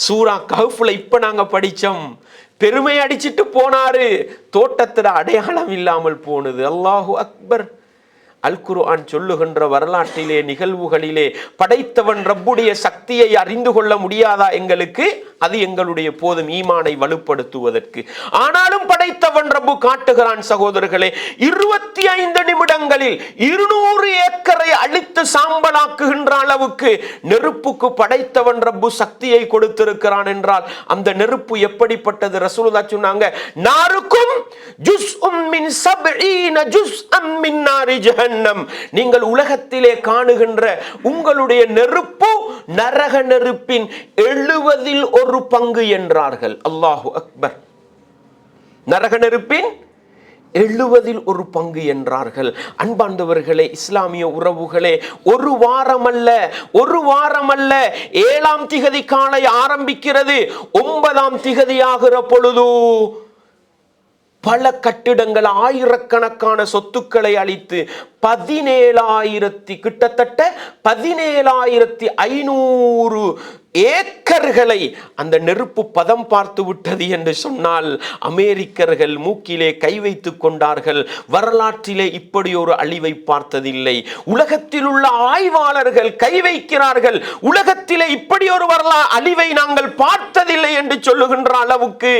சூரா கஹ்ஃப்ல இப்ப நாங்க படிச்சோம். பெருமை அடிச்சிட்டு போனாரு, தோட்டத்துல அடையாளம் இல்லாமல் போனது. அல்லாஹு அக்பர். அல் குர்ஆன் சொல்லுகின்ற வரலாற்றிலே நிகழ்வுகளிலே படைத்தவன் ரப்புடைய சக்தியை அறிந்து கொள்ள முடியாதா எங்களுக்கு? அது எங்களுடைய போதும் ஈமானை வலுப்படுத்துவதற்கு. ஆனாலும் படைத்தவன் ரப்பு காட்டுகிறான் சகோதரர்களே, 25 நிமிடங்களில் 200 ஏக்கரை அழித்து சாம்பலாக்குகின்ற அளவுக்கு நெருப்புக்கு படைத்தவன் ரப்பு சக்தியை கொடுத்திருக்கிறான் என்றால் அந்த நெருப்பு எப்படிப்பட்டது? ரசூலுல்லாஹ் சொன்னாங்க, நாருக்கும் ஜுஸ்உம் மின் 70 ஜுஸ்அம் மின் நாரி ஜஹன்னம். நீங்கள் உலகத்திலே காணுகின்ற உங்களுடைய நெருப்பு நரக நெருப்பின் 70 ஒரு பங்கு என்றார்கள். அல்லாஹு அக்பர். நரக நெருப்பின் 70 ஒரு பங்கு என்றார்கள். அன்பார்ந்தவர்களே, இஸ்லாமிய உறவுகளே, ஒரு வாரம் அல்ல 7ஆம் திகதி காலை ஆரம்பிக்கிறது. 9ஆம் திகதி ஆகிற பொழுது பல கட்டிடங்கள், ஆயிரக்கணக்கான சொத்துக்களை அளித்து 17,000 கிட்டத்தட்ட 17,500 ஏக்கர்களை அந்த நெருப்பு பதம் பார்த்து விட்டது என்று சொன்னால் அமெரிக்கர்கள் மூக்கிலே கை வைத்துக் கொண்டார்கள். வரலாற்றிலே இப்படி ஒரு அழிவை பார்த்ததில்லை. உலகத்தில் உள்ள ஆய்வாளர்கள் கை வைக்கிறார்கள், உலகத்திலே இப்படி ஒரு அழிவை நாங்கள் பார்த்ததில்லை என்று சொல்லுகின்ற அளவுக்கு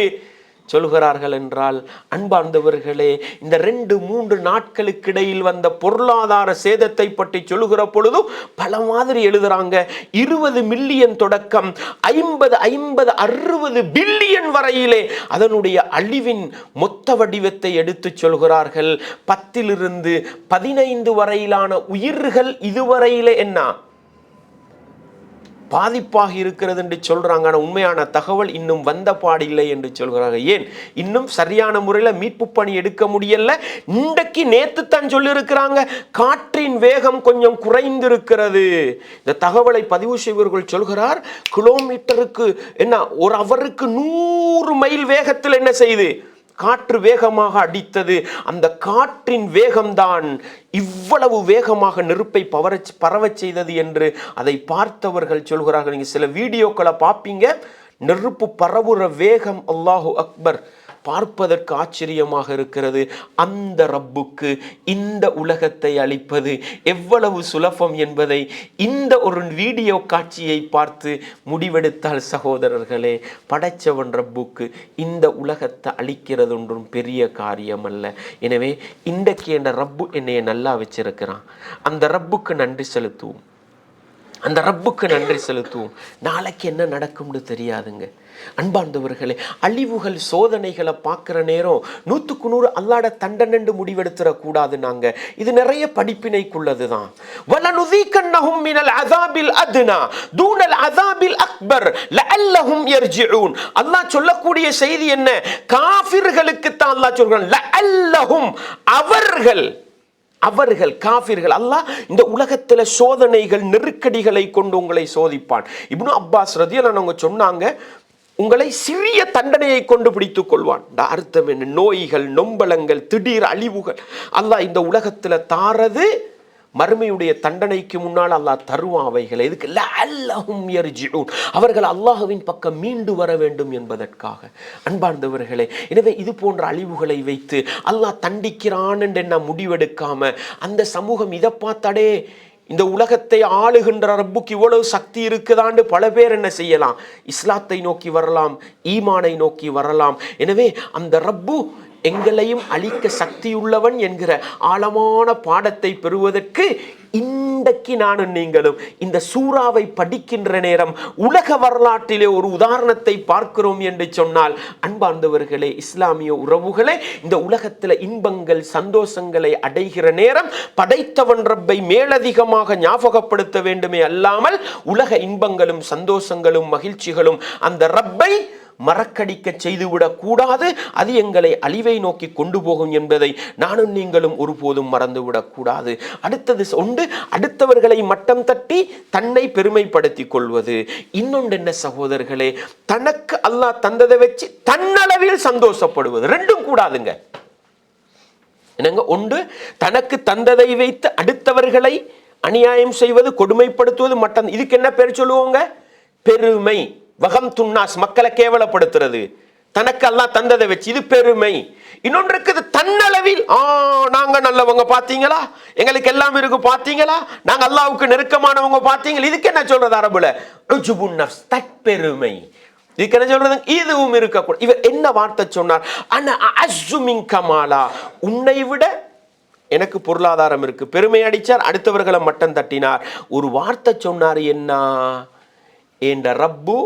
சொல்கிறார்கள் என்றால், அன்பார்ந்தவர்களே, இந்த 2-3 நாட்களுக்கு இடையில் வந்த பொருளாதார சேதத்தை பற்றி சொல்லுகிற பொழுது பல மாதிரி எழுதுறாங்க. 20 மில்லியன் தொடக்கம் 50-60 பில்லியன் வரையிலே அதனுடைய அழிவின் மொத்த வடிவத்தை எடுத்து சொல்கிறார்கள். 10 to 15 வரையிலான உயிர்கள் இதுவரையிலே என்ன பாதிப்பாக இருக்கிறது என்று சொல்றாங்க. ஆனால் உண்மையான தகவல் இன்னும் வந்த பாடில்லை என்று சொல்கிறாங்க. ஏன் இன்னும் சரியான முறையில் மீட்பு பணி எடுக்க முடியல? இன்றைக்கு நேத்து தான் சொல்லியிருக்கிறாங்க, காற்றின் வேகம் கொஞ்சம் குறைந்திருக்கிறது. இந்த தகவலை பதிவு செய்வர்கள் சொல்கிறார், கிலோமீட்டருக்கு என்ன, ஒரு அவருக்கு 100 மைல் வேகத்தில் என்ன செய்து காற்று வேகமாக அடித்தது. அந்த காற்றின் வேகம்தான் இவ்வளவு வேகமாக நெருப்பை பரவச் செய்தது என்று அதை பார்த்தவர்கள் சொல்கிறார்கள். நீங்க சில வீடியோக்களை பார்ப்பீங்க, நெருப்பு பரவுற வேகம் அல்லாஹு அக்பர், பார்ப்பதற்கு ஆச்சரியமாக இருக்கிறது. அந்த ரப்புக்கு இந்த உலகத்தை அளிப்பது எவ்வளவு சுலபம் என்பதை இந்த ஒரு வீடியோ காட்சியை பார்த்து முடிவெடுத்தால் சகோதரர்களே, படைச்சவன் ரப்புக்கு இந்த உலகத்தை அளிக்கிறது ஒன்றும் பெரிய காரியம் அல்ல. எனவே இன்றைக்கு என் ரப்பு என்னைய நல்லா வச்சிருக்கிறான், அந்த ரப்புக்கு நன்றி செலுத்துவோம், அந்த ரப்புக்கு நன்றி செலுத்துவோம். நாளைக்கு என்ன நடக்கும்னு தெரியாதுங்க. அன்பார்ந்தவர்களே, அழிவுகள் சோதனைகளை பார்க்குற நேரம் 100க்கு 100 அல்லாஹ்வுடைய தண்டனை முடிவெடுத்துடக்கூடாது. நாங்க இது நிறைய படிப்பினைக்குள்ளது தான். வலனுதீகன்னஹும் மினல் அஸாபில் அத்னா தூனல் அஸாபில் அக்பர் லஅல்லஹும் யர்ஜிஊன். அல்லாஹ் சொல்லக்கூடிய செய்தி என்ன? காஃபிர்களுக்கு தான் அல்லாஹ் சொல்றான், லஅல்லஹும், அவர்கள் காஃபிர்கள். அல்லாஹ் இந்த உலகத்தில் சோதனைகள் நெருக்கடிகளை கொண்டு உங்களை சோதிப்பான். இப்னு அப்பாஸ் ரலியல்லாஹு அன்ஹு சொன்னாங்க, உங்களை சிறிய தண்டனையை கொண்டு பிடித்துக் கொள்வான். அர்த்தம் என்ன? நோய்கள், நொம்பலங்கள், திடீர் அழிவுகள் அல்லாஹ் இந்த உலகத்தில் தாரது மறுமையுடைய தண்டனைக்கு முன்னால் அல்லாஹ் தருவான் அவைகளை. இதுக்கு லஅல்லஹும் யர்ஜிஊன், அவர்கள் அல்லாஹ்வின் பக்கம் மீண்டு வர வேண்டும் என்பதற்காக. அன்பார்ந்தவர்களே, எனவே இது போன்ற அழிவுகளை வைத்து அல்லாஹ் தண்டிக்கிறான் என்று என்ன முடிவெடுக்காம, அந்த சமூகம் இதை பார்த்தாடே இந்த உலகத்தை ஆளுகின்ற ரப்புக்கு இவ்வளவு சக்தி இருக்குதான்னு பல பேர் என்ன செய்யலாம்? இஸ்லாத்தை நோக்கி வரலாம், ஈமானை நோக்கி வரலாம். எனவே அந்த ரப்பு எங்களையும் அழிக்க சக்தியுள்ளவன் என்கிற ஆழமான பாடத்தை பெறுவதற்கு இன்றைக்கு நானும் நீங்களும் இந்த சூறாவை படிக்கின்ற நேரம் உலக வரலாற்றிலே ஒரு உதாரணத்தை பார்க்கிறோம் என்று சொன்னால், அன்பார்ந்தவர்களே, இஸ்லாமிய உறவுகளே, இந்த உலகத்தில் இன்பங்கள் சந்தோஷங்களை அடைகிற நேரம் படைத்தவன் ரப்பை மேலதிகமாக ஞாபகப்படுத்த வேண்டுமே அல்லாமல் உலக இன்பங்களும் சந்தோஷங்களும் மகிழ்ச்சிகளும் அந்த ரப்பை மறக்கடிக்க செய்துவிடக் கூடாது. அது எங்களை அழிவை நோக்கி கொண்டு போகும் என்பதை நானும் நீங்களும் ஒருபோதும் மறந்துவிடக் கூடாது. அடுத்தது ஒன்று, அடுத்தவர்களை மட்டம் தட்டி தன்னை பெருமைப்படுத்திக் கொள்வது. இன்னொன்று என்ன சகோதரர்களே, தனக்கு அல்லாஹ் தந்ததை வச்சு தன்னளவில் சந்தோஷப்படுவது. ரெண்டும் கூடாதுங்க. என்னங்க? ஒன்று, தனக்கு தந்ததை வைத்து அடுத்தவர்களை அநியாயம் செய்வது, கொடுமைப்படுத்துவது, மட்டம். இதுக்கு என்ன பேர் சொல்லுவோங்க? பெருமை. வகம் துன்னாஸ், மக்களை கேவலப்படுத்துறது. தனக்கு அல்லாஹ் தந்ததை வச்சு, இது பெருமை. இன்னொன்று இருக்குது தன்னளவில், நாங்க நல்லவங்க பாத்தீங்களா, எங்களுக்கு எல்லாம் இருக்கு பாத்தீங்களா, நாங்க அல்லாஹ்வுக்கு நெருக்கமானவங்க பாத்தீங்களா. இதுக்கு என்ன சொல்றது அரபுல? உஜுபுன் நஃப்ஸ், தற்பெருமை. இதுக்கு என்ன சொல்றது? இதுவும் இருக்கக்கூடாது. இவர் என்ன வார்த்தை சொன்னார்? அன அஅஸ்ஸு மின்க மாலா, உன்னை விட எனக்கு பொருளாதாரம் இருக்கு. பெருமை அடிச்சார், அடுத்தவர்களை மட்டம் தட்டினார். ஒரு வார்த்தை சொன்னார், என்ன? என்ற ரப்பு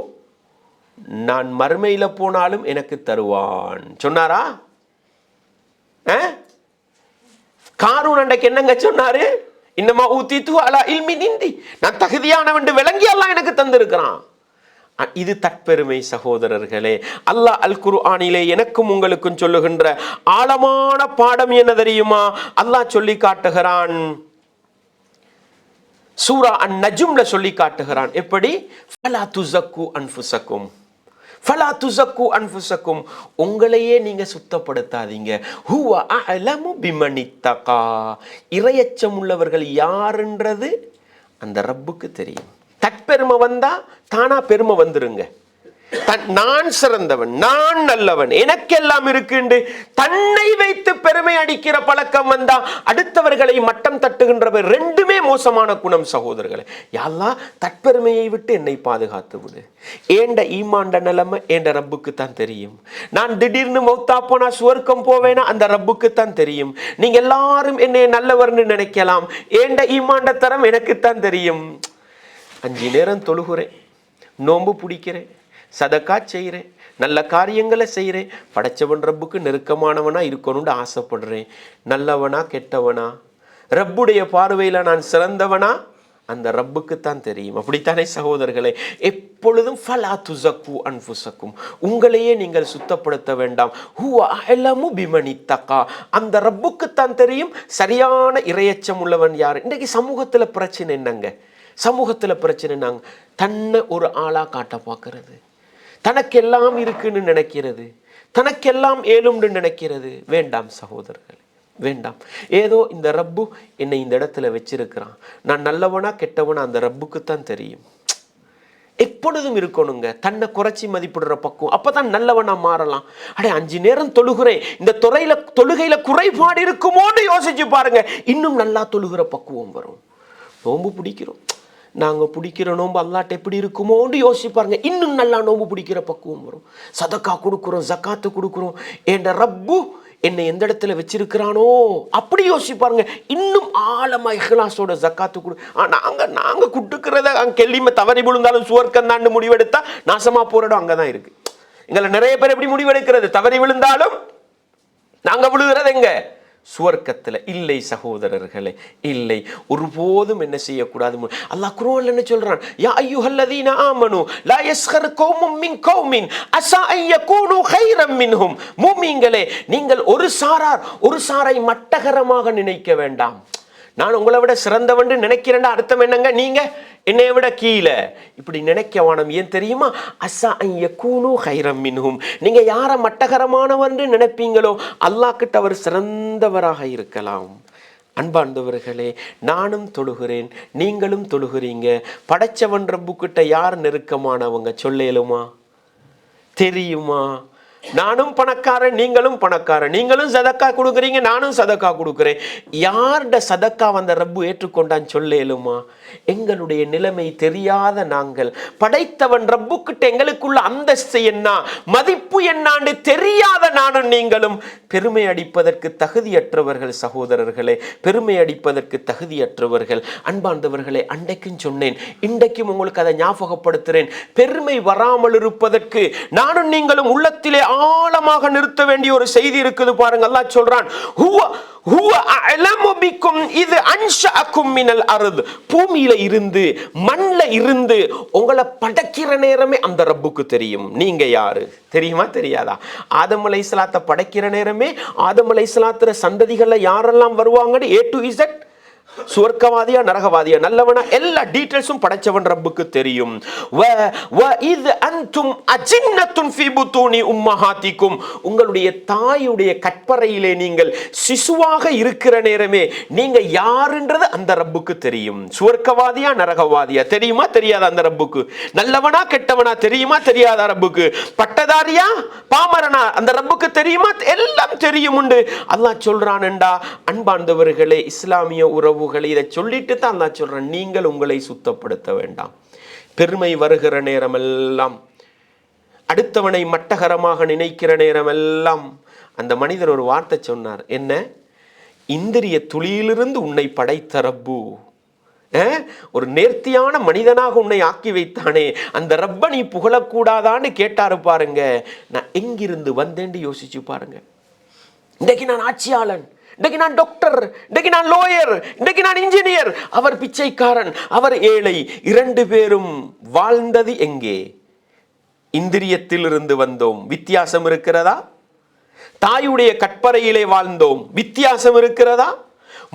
நான் மறுமையில போனாலும் எனக்கு தருவான் சொன்னாரா? காரூன் அன்றைக்கு என்னங்க சொன்னாரு? இன்னமா ஊத்தித்து அலா இல்மின் இந்தி, நான் தகுதியானவன் விளங்கி அல்லாஹ் எனக்கு தந்திருக்கிறான். இது தற்பெருமை சகோதரர்களே. அல்லாஹ் அல் குர்ஆனிலே எனக்கும் உங்களுக்கும் சொல்லுகின்ற ஆழமான பாடம் என்ன தெரியுமா? அல்லாஹ் சொல்லி காட்டுகிறான், சூரா அன்-நஜ்ம்ல சொல்லி காட்டுகிறான். எப்படி? ஃபலா துஸக்கு அன்ஃபுஸக்கும், ஃபலா துஸக்கு அன்ஃபுஸக்கும், உங்களையே நீங்க சுத்தப்படுத்தாதீங்க. ஹுவ அஅலமு பிமனித்தகா, இறையச்சம் உள்ளவர்கள் யாருன்றது அந்த ரப்புக்கு தெரியும். தற்பெருமை வந்தா தானா பெருமை வந்துருங்க. நான் சிறந்தவன், நான் நல்லவன், எனக்கெல்லாம் இருக்குண்டு தன்னை வைத்து பெருமை அடிக்கிற பழக்கம் வந்தா அடுத்தவர்களை மட்டம் தட்டுகின்றவர். ரெண்டுமே மோசமான குணம் சகோதரர்களே. யா அல்லாஹ், தற்பெருமையை விட்டு என்னை பாதுகாத்து விடு. ஏண்ட ஈமாண்ட நிலைமை ஏண்ட ரப்புக்கு தான் தெரியும். நான் திடீர்னு மௌத்தா போனா சுவர்க்கம் போவேனா அந்த ரப்புக்கு தான் தெரியும். நீங்க எல்லாரும் என்னை நல்லவர்னு நினைக்கலாம், ஏண்ட ஈமாண்ட தரம் எனக்குத்தான் தெரியும். 5 நேரம் தொழுகிறேன், நோன்பு பிடிக்கிறேன், சதக்கா செய்கிறேன், நல்ல காரியங்களை செய்கிறேன், படைச்சவன் ரப்புக்கு நெருக்கமானவனா இருக்கணும்னு ஆசைப்படுறேன். நல்லவனா கெட்டவனா, ரப்புடைய பார்வையில் நான் சிறந்தவனா அந்த ரப்புக்குத்தான் தெரியும். அப்படித்தானே சகோதரர்களே? எப்பொழுதும் ஃபலா துஸக்கு அன்ஃபுஸக்கும், உங்களையே நீங்கள் சுத்தப்படுத்த வேண்டாம். ஹுவ அஅலமு பிமனித்தகா, அந்த ரப்புக்குத்தான் தெரியும் சரியான இறையச்சம் உள்ளவன் யார். இன்றைக்கு சமூகத்தில் பிரச்சனை என்னங்க? சமூகத்தில் பிரச்சனை நாங்க தன்னை ஒரு ஆளா காட்ட பார்க்கறது, தனக்கெல்லாம் இருக்குன்னு நினைக்கிறது, தனக்கெல்லாம் ஏழும்னு நினைக்கிறது. வேண்டாம் சகோதரர்கள், வேண்டாம். ஏதோ இந்த ரப்பு என்னை இந்த இடத்துல வச்சிருக்கிறான், நான் நல்லவனா கெட்டவனா அந்த ரப்புக்குத்தான் தெரியும். எப்பொழுதும் இருக்கணுங்க தன்னை குறைச்சி மதிப்பிடுற பக்குவம். அப்பதான் நல்லவனா மாறலாம். 5 நேரம் தொழுகிறேன், இந்த தொழுகையில குறைபாடு இருக்குமோன்னு யோசிச்சு பாருங்க, இன்னும் நல்லா தொழுகிற பக்குவம் வரும். நோன்பு பிடிக்கிறோம், நாங்கள் பிடிக்கிற நோன்பு அல்லாட்ட எப்படி இருக்குமோன்னு யோசிப்பாருங்க, இன்னும் நல்லா நோன்பு பிடிக்கிற பக்குவம் வரும். சதக்கா கொடுக்குறோம், ஜக்காத்து கொடுக்குறோம், என்ற ரப்பு என்னை எந்த இடத்துல வச்சிருக்கிறானோ அப்படி யோசிப்பாருங்க. இன்னும் ஆழமா இஹ்லாஸோட ஜக்காத்து கொடு. நாங்கள் குட்டுக்கிறத அங்கே கெல்லிமை தவறி விழுந்தாலும் சுவர்க்கம் தான் முடிவெடுத்தா நாசமா போறோம். அங்கதான் இருக்கு. எங்களை நிறைய பேர் எப்படி முடிவெடுக்கிறது? தவறி விழுந்தாலும் நாங்கள் விழுகிறது எங்க? சுவர்க்கத்தில் இல்லை சகோதரர்களே, இல்லை. ஒருபோதும் என்ன செய்யக்கூடாது? அல்லாஹ் குர்ஆன்ல என்ன சொல்றான்? யா அய்யுஹல்லதீன ஆமனு லா யஸ்கர் கௌமும் மின் கௌமின் அஸா அன் யகூனு கைரம் மின்ஹும். மூமின்களே, நீங்கள் ஒரு சாரை மட்டகரமாக நினைக்க வேண்டாம். நான் உங்களை விட சிறந்தவன் நினைக்கிறேன் அர்த்தம் என்னங்க? நீங்க என்னை விட கீழே இப்படி நினைக்க வேணும். ஏன் தெரியுமா? அஸா அன் யகூனு கைரம் மின்ஹும். நீங்க யாரை மட்டகரமானவன் நினைப்பீங்களோ அல்லாஹ் கிட்ட அவர் சிறந்தவராக இருக்கலாம். அன்பார்ந்தவர்களே, நானும் தொழுகிறேன், நீங்களும் தொழுகிறீங்க. படைச்சவன் ரப்புக்கிட்ட யார் நெருக்கமானவங்க சொல்லேலுமா? தெரியுமா? நானும் பணக்காரன், நீங்களும் பணக்காரன். நீங்களும் சதக்கா கொடுக்குறீங்க, நானும் சதக்கா கொடுக்குறேன். யார்ட சதக்கா வந்த ரப்பு ஏற்றுக்கொண்டான்னு சொல்லேலுமா? எங்களுடைய நிலைமை தெரியாத நாங்கள் படைத்தவன் ரப்புக்கிட்ட எங்களுக்குள்ள அந்தஸ்து என்ன, மதிப்பு என்னான்னு தெரியாத நானும் நீங்களும் பெருமை அடிப்பதற்கு தகுதியற்றவர்கள் சகோதரர்களே, பெருமை அடிப்பதற்கு தகுதியற்றவர்கள். அன்பார்ந்தவர்களே, அன்றைக்கும் சொன்னேன், இன்றைக்கும் உங்களுக்கு அதை ஞாபகப்படுத்துகிறேன். பெருமை வராமல் இருப்பதற்கு நானும் நீங்களும் உள்ளத்திலே ஆழமாக நிறுத்த வேண்டிய ஒரு செய்தி இருக்குது பாருங்க. அல்லாஹ் சொல்றான், ஹுவ அஅலமு பிக்கும் இது அன்ஷஅக்கும் மினல் அர்த். பூமியில இருந்து, மண்ல இருந்து உங்களை படைக்கிற நேரமே அந்த ரப்புக்கு தெரியும். நீங்க யாரு தெரியுமா? தெரியாதா? ஆதம் அலைஹிஸ்ஸலாத்தை படைக்கிற நேரமே ஆதம் அலைஹிஸ்ஸலாத்துல சந்ததிகள்ல யாரெல்லாம் வருவாங்கன்னு A to Z சுவர்க்கவாதியா நரகவாதியா நல்லவனா எல்லா டீடைல்ஸும் படைச்சவன் ரப்புக்கு தெரியும். உங்களுடைய தாயுடைய கற்பறையிலே நீங்கள் சிசுவாக இருக்கிற நேரமே நீங்க யாருன்றது அந்த ரப்புக்கு தெரியும். சுவர்க்கவாதியா நரகவாதியா தெரியுமா தெரியாத அந்த ரப்புக்கு? நல்லவனா கெட்டவனா தெரியுமா தெரியாத ரப்புக்கு? பட்டதாரியா பாமரனா அந்த ரப்புக்கு தெரியுமா? எல்லாம் தெரியும் உண்டு. அல்லாஹ் சொல்றான்டா. அன்பார்ந்தவர்களே, இஸ்லாமிய உறவுகளை இதை சொல்லிட்டு தான் அல்லாஹ் சொல்றான், நீங்கள் உங்களை சுத்தப்படுத்த வேண்டாம். பெருமை வருகிற நேரமெல்லாம், அடுத்தவனை மட்டகரமாக நினைக்கிற நேரமெல்லாம் அந்த மனிதர் ஒரு வார்த்தை சொன்னார். என்ன? இந்திரிய துளியிலிருந்து உன்னை படைத்த ரப்பு ஒரு நேர்த்தியான மனிதனாக உன்னை ஆக்கி வைத்தானே, அந்த ரப்ப நீ புகழக்கூடாதான்னு கேட்டாரு பாருங்க. நான் எங்கிருந்து வந்தேன்னு யோசிச்சு பாருங்க. இன்றைக்கு நான் ஆட்சியாளன், இன்றைக்கு நான் டாக்டர், இன்றைக்கு நான் லோயர், இன்றைக்கு நான் இன்ஜினியர். அவர் பிச்சைக்காரன், அவர் ஏழை. இரண்டு பேரும் வாழ்ந்தது எங்கே? இந்திரியத்தில் இருந்து வந்தோம். வித்தியாசம் இருக்கிறதா? தாயுடைய கற்பறையிலே வாழ்ந்தோம். வித்தியாசம் இருக்கிறதா?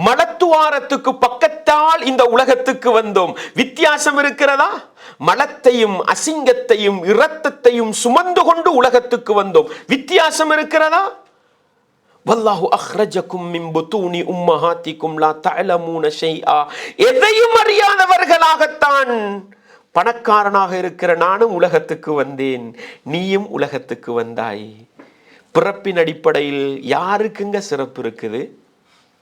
மலத்துவாரத்துக்கு பக்கத்தால் இந்த உலகத்துக்கு வந்தோம். வித்தியாசம் இருக்கிறதா? மலத்தையும் அசிங்கத்தையும் இரத்தத்தையும் சுமந்து கொண்டு உலகத்துக்கு வந்தோம். வித்தியாசம் இருக்கிறதா? வல்லாஹு அஹ்ரஜக்கும் மின் புத்தூனி உம்மஹாத்திக்கும் லா தஅலமூன ஷைஆ. எதையும் அறியாதவர்களாகத்தான் பணக்காரனாக இருக்கிற நானும் உலகத்துக்கு வந்தேன், நீயும் உலகத்துக்கு வந்தாய். பிறப்பின் அடிப்படையில் யாருக்குங்க சிறப்பு இருக்குது?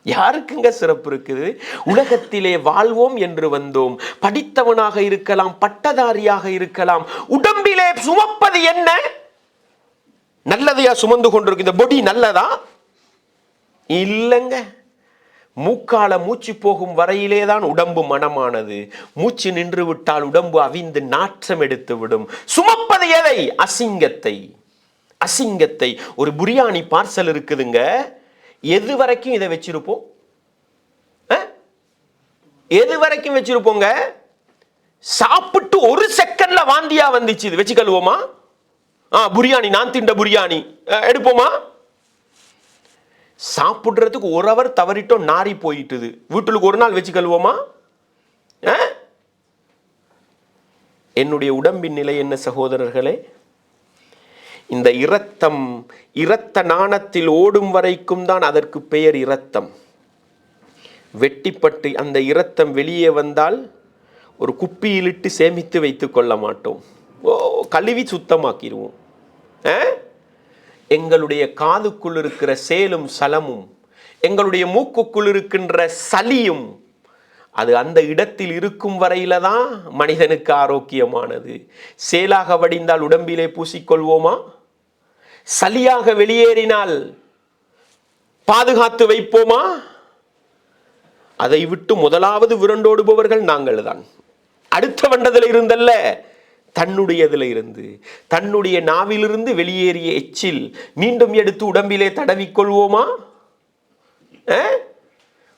யாருக்குங்க சிறப்பு இருக்குது? உலகத்திலே வாழ்வோம் என்று வந்தோம். படித்தவனாக இருக்கலாம், பட்டதாரியாக இருக்கலாம். உடம்பிலே சுமப்பது என்ன? நல்லதையா சுமந்து கொண்டிருக்கு? இந்த பொடி நல்லதா? இல்லைங்க. மூக்கால மூச்சு போகும் வரையிலே தான் உடம்பு மனமானது. மூச்சு நின்று விட்டால் உடம்பு அவிந்து நாற்றம் எடுத்து விடும். சுமப்பது எதை? அசிங்கத்தை. அசிங்கத்தை. ஒரு பிரியாணி பார்சல் இருக்குதுங்க, எது வரைக்கும் இதை வச்சிருப்போம்? எது வரைக்கும் வச்சிருப்போங்க? சாப்பிட்டு ஒரு செகண்ட்ல வாந்தியா வந்துச்சு, இது வச்சு கழுவோமா? பிரியாணி, நான் திண்ட பிரியாணி எடுப்போமா? சாப்பிடுறதுக்கு ஒரு அவர் தவறிட்டோம், நாரி போயிட்டுது, வீட்டுக்கு ஒரு நாள் வச்சு கழுவோமா? என்னுடைய உடம்பின் நிலை என்ன சகோதரர்களே? இந்த இரத்தம் இரத்த நாணத்தில் ஓடும் வரைக்கும் தான் அதற்கு பெயர் இரத்தம். வெட்டிப்பட்டு அந்த இரத்தம் வெளியே வந்தால் ஒரு குப்பியிலிட்டு சேமித்து வைத்துக் கொள்ள மாட்டோம். கழுவி சுத்தமாக்கிடுவோம். எங்களுடைய காதுக்குள் இருக்கிற சேலும் சலமும், எங்களுடைய மூக்குக்குள் இருக்கின்ற சளியும், அது அந்த இடத்தில் இருக்கும் வரையில தான் மனிதனுக்கு ஆரோக்கியமானது. சேலாக வடிந்தால் உடம்பிலே பூசிக்கொள்வோமா? சளியாக வெளியேறினால் பாதுகாத்து வைப்போமா? அதை விட்டு முதலாவது விரண்டோடுபவர்கள் நாங்கள் தான். அடுத்த வண்டதில் இருந்தல்ல, தன்னுடையதில் இருந்து, தன்னுடைய நாவிலிருந்து வெளியேறிய எச்சில் மீண்டும் எடுத்து உடம்பிலே தடவிக்கொள்வோமா?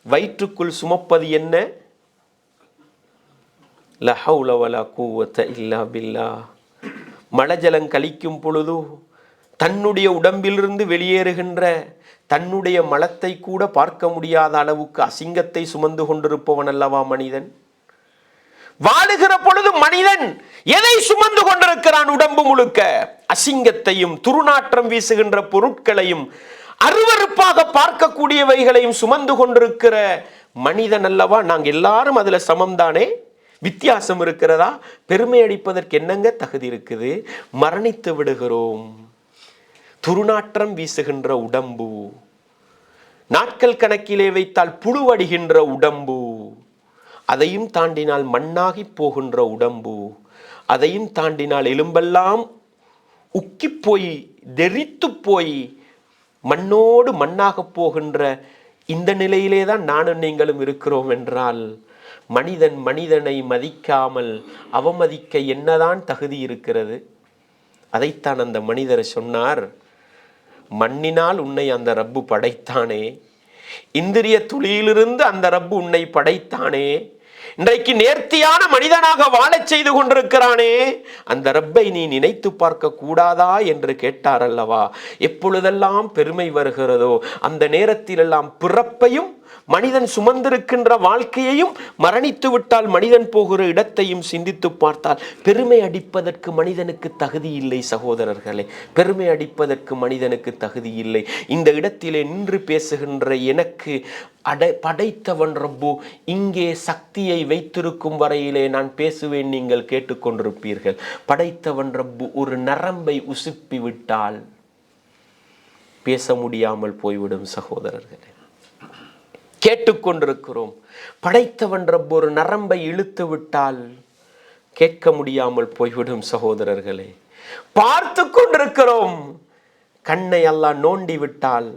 வயிற்றுக்குள் சுமப்பது என்ன? லா ஹவ்ல வலா குவத்த இல்லா பில்லாஹ். மலஜலம் கழிக்கும் பொழுது தன்னுடைய உடம்பிலிருந்து வெளியேறுகின்ற தன்னுடைய மலத்தை கூட பார்க்க முடியாத அளவுக்கு அசிங்கத்தை சுமந்து கொண்டிருப்பவன் அல்லவா மனிதன்? வாழுகிற பொழுது மனிதன் எதை சுமந்து கொண்டிருக்கிறான்? உடம்பு முழுக்க அசிங்கத்தையும் துர்நாற்றம் வீசுகின்ற பொருட்களையும் அருவருப்பாக பார்க்கக்கூடியவைகளையும் சுமந்து கொண்டிருக்கிற மனிதன் அல்லவா. நாங்கள் எல்லாரும் அதுல சமம்தானே? வித்தியாசம் இருக்கிறதா? பெருமை அடிப்பதற்கு என்னங்க தகுதி இருக்குது? மரணித்து விடுகிறோம். துர்நாற்றம் வீசுகின்ற உடம்பு, நாட்கள் கணக்கிலே வைத்தால் புழுவடிகின்ற உடம்பு, அதையும் தாண்டினால் மண்ணாகி போகின்ற உடம்பு, அதையும் தாண்டினால் எலும்பெல்லாம் உக்கி போய் தெறித்து போய் மண்ணோடு மண்ணாக போகின்ற இந்த நிலையிலே தான் நானும் நீங்களும் இருக்கிறோம் என்றால், மனிதன் மனிதனை மதிக்காமல் அவமதிக்க என்னதான் தகுதி இருக்கிறது? அதைத்தான் அந்த மனிதர் சொன்னார். மண்ணினால் உன்னை அந்த ரப்பு படைத்தானே, இந்திரிய துளியிலிருந்து அந்த ரப்பு உன்னை படைத்தானே, இன்றைக்கு நேர்த்தியான மனிதனாக வாழச் செய்து கொண்டிருக்கிறானே, அந்த ரப்பை நீ நினைத்து பார்க்க கூடாதா என்று கேட்டார் அல்லவா. எப்பொழுதெல்லாம் பெருமை வருகிறதோ அந்த நேரத்திலெல்லாம் பிறப்பையும் மனிதன் சுமந்திருக்கின்ற வாழ்க்கையையும், மரணித்து விட்டால் மனிதன் போகிற இடத்தையும் சிந்தித்து பார்த்தால் பெருமை அடிப்பதற்கு மனிதனுக்கு தகுதி இல்லை சகோதரர்களே. பெருமை அடிப்பதற்கு மனிதனுக்கு தகுதி இல்லை. இந்த இடத்திலே நின்று பேசுகின்ற எனக்கு படைத்தவன் ரப்பு இங்கே சக்தியை வைத்திருக்கும் வரையிலே நான் பேசுவேன், நீங்கள் கேட்டுக்கொண்டிருப்பீர்கள். படைத்தவன் ரப்பு ஒரு நரம்பை உசுப்பி விட்டால் பேச முடியாமல் போய்விடும் சகோதரர்களே. கேட்டுக்கொண்டிருக்கிறோம். படைத்தவன் ரப்பு ஒரு நரம்பை இழுத்து விட்டால் கேட்க முடியாமல் போய்விடும் சகோதரர்களே. பார்த்து கொண்டிருக்கிறோம். கண்ணை அல்லாஹ் நோண்டி விட்டால்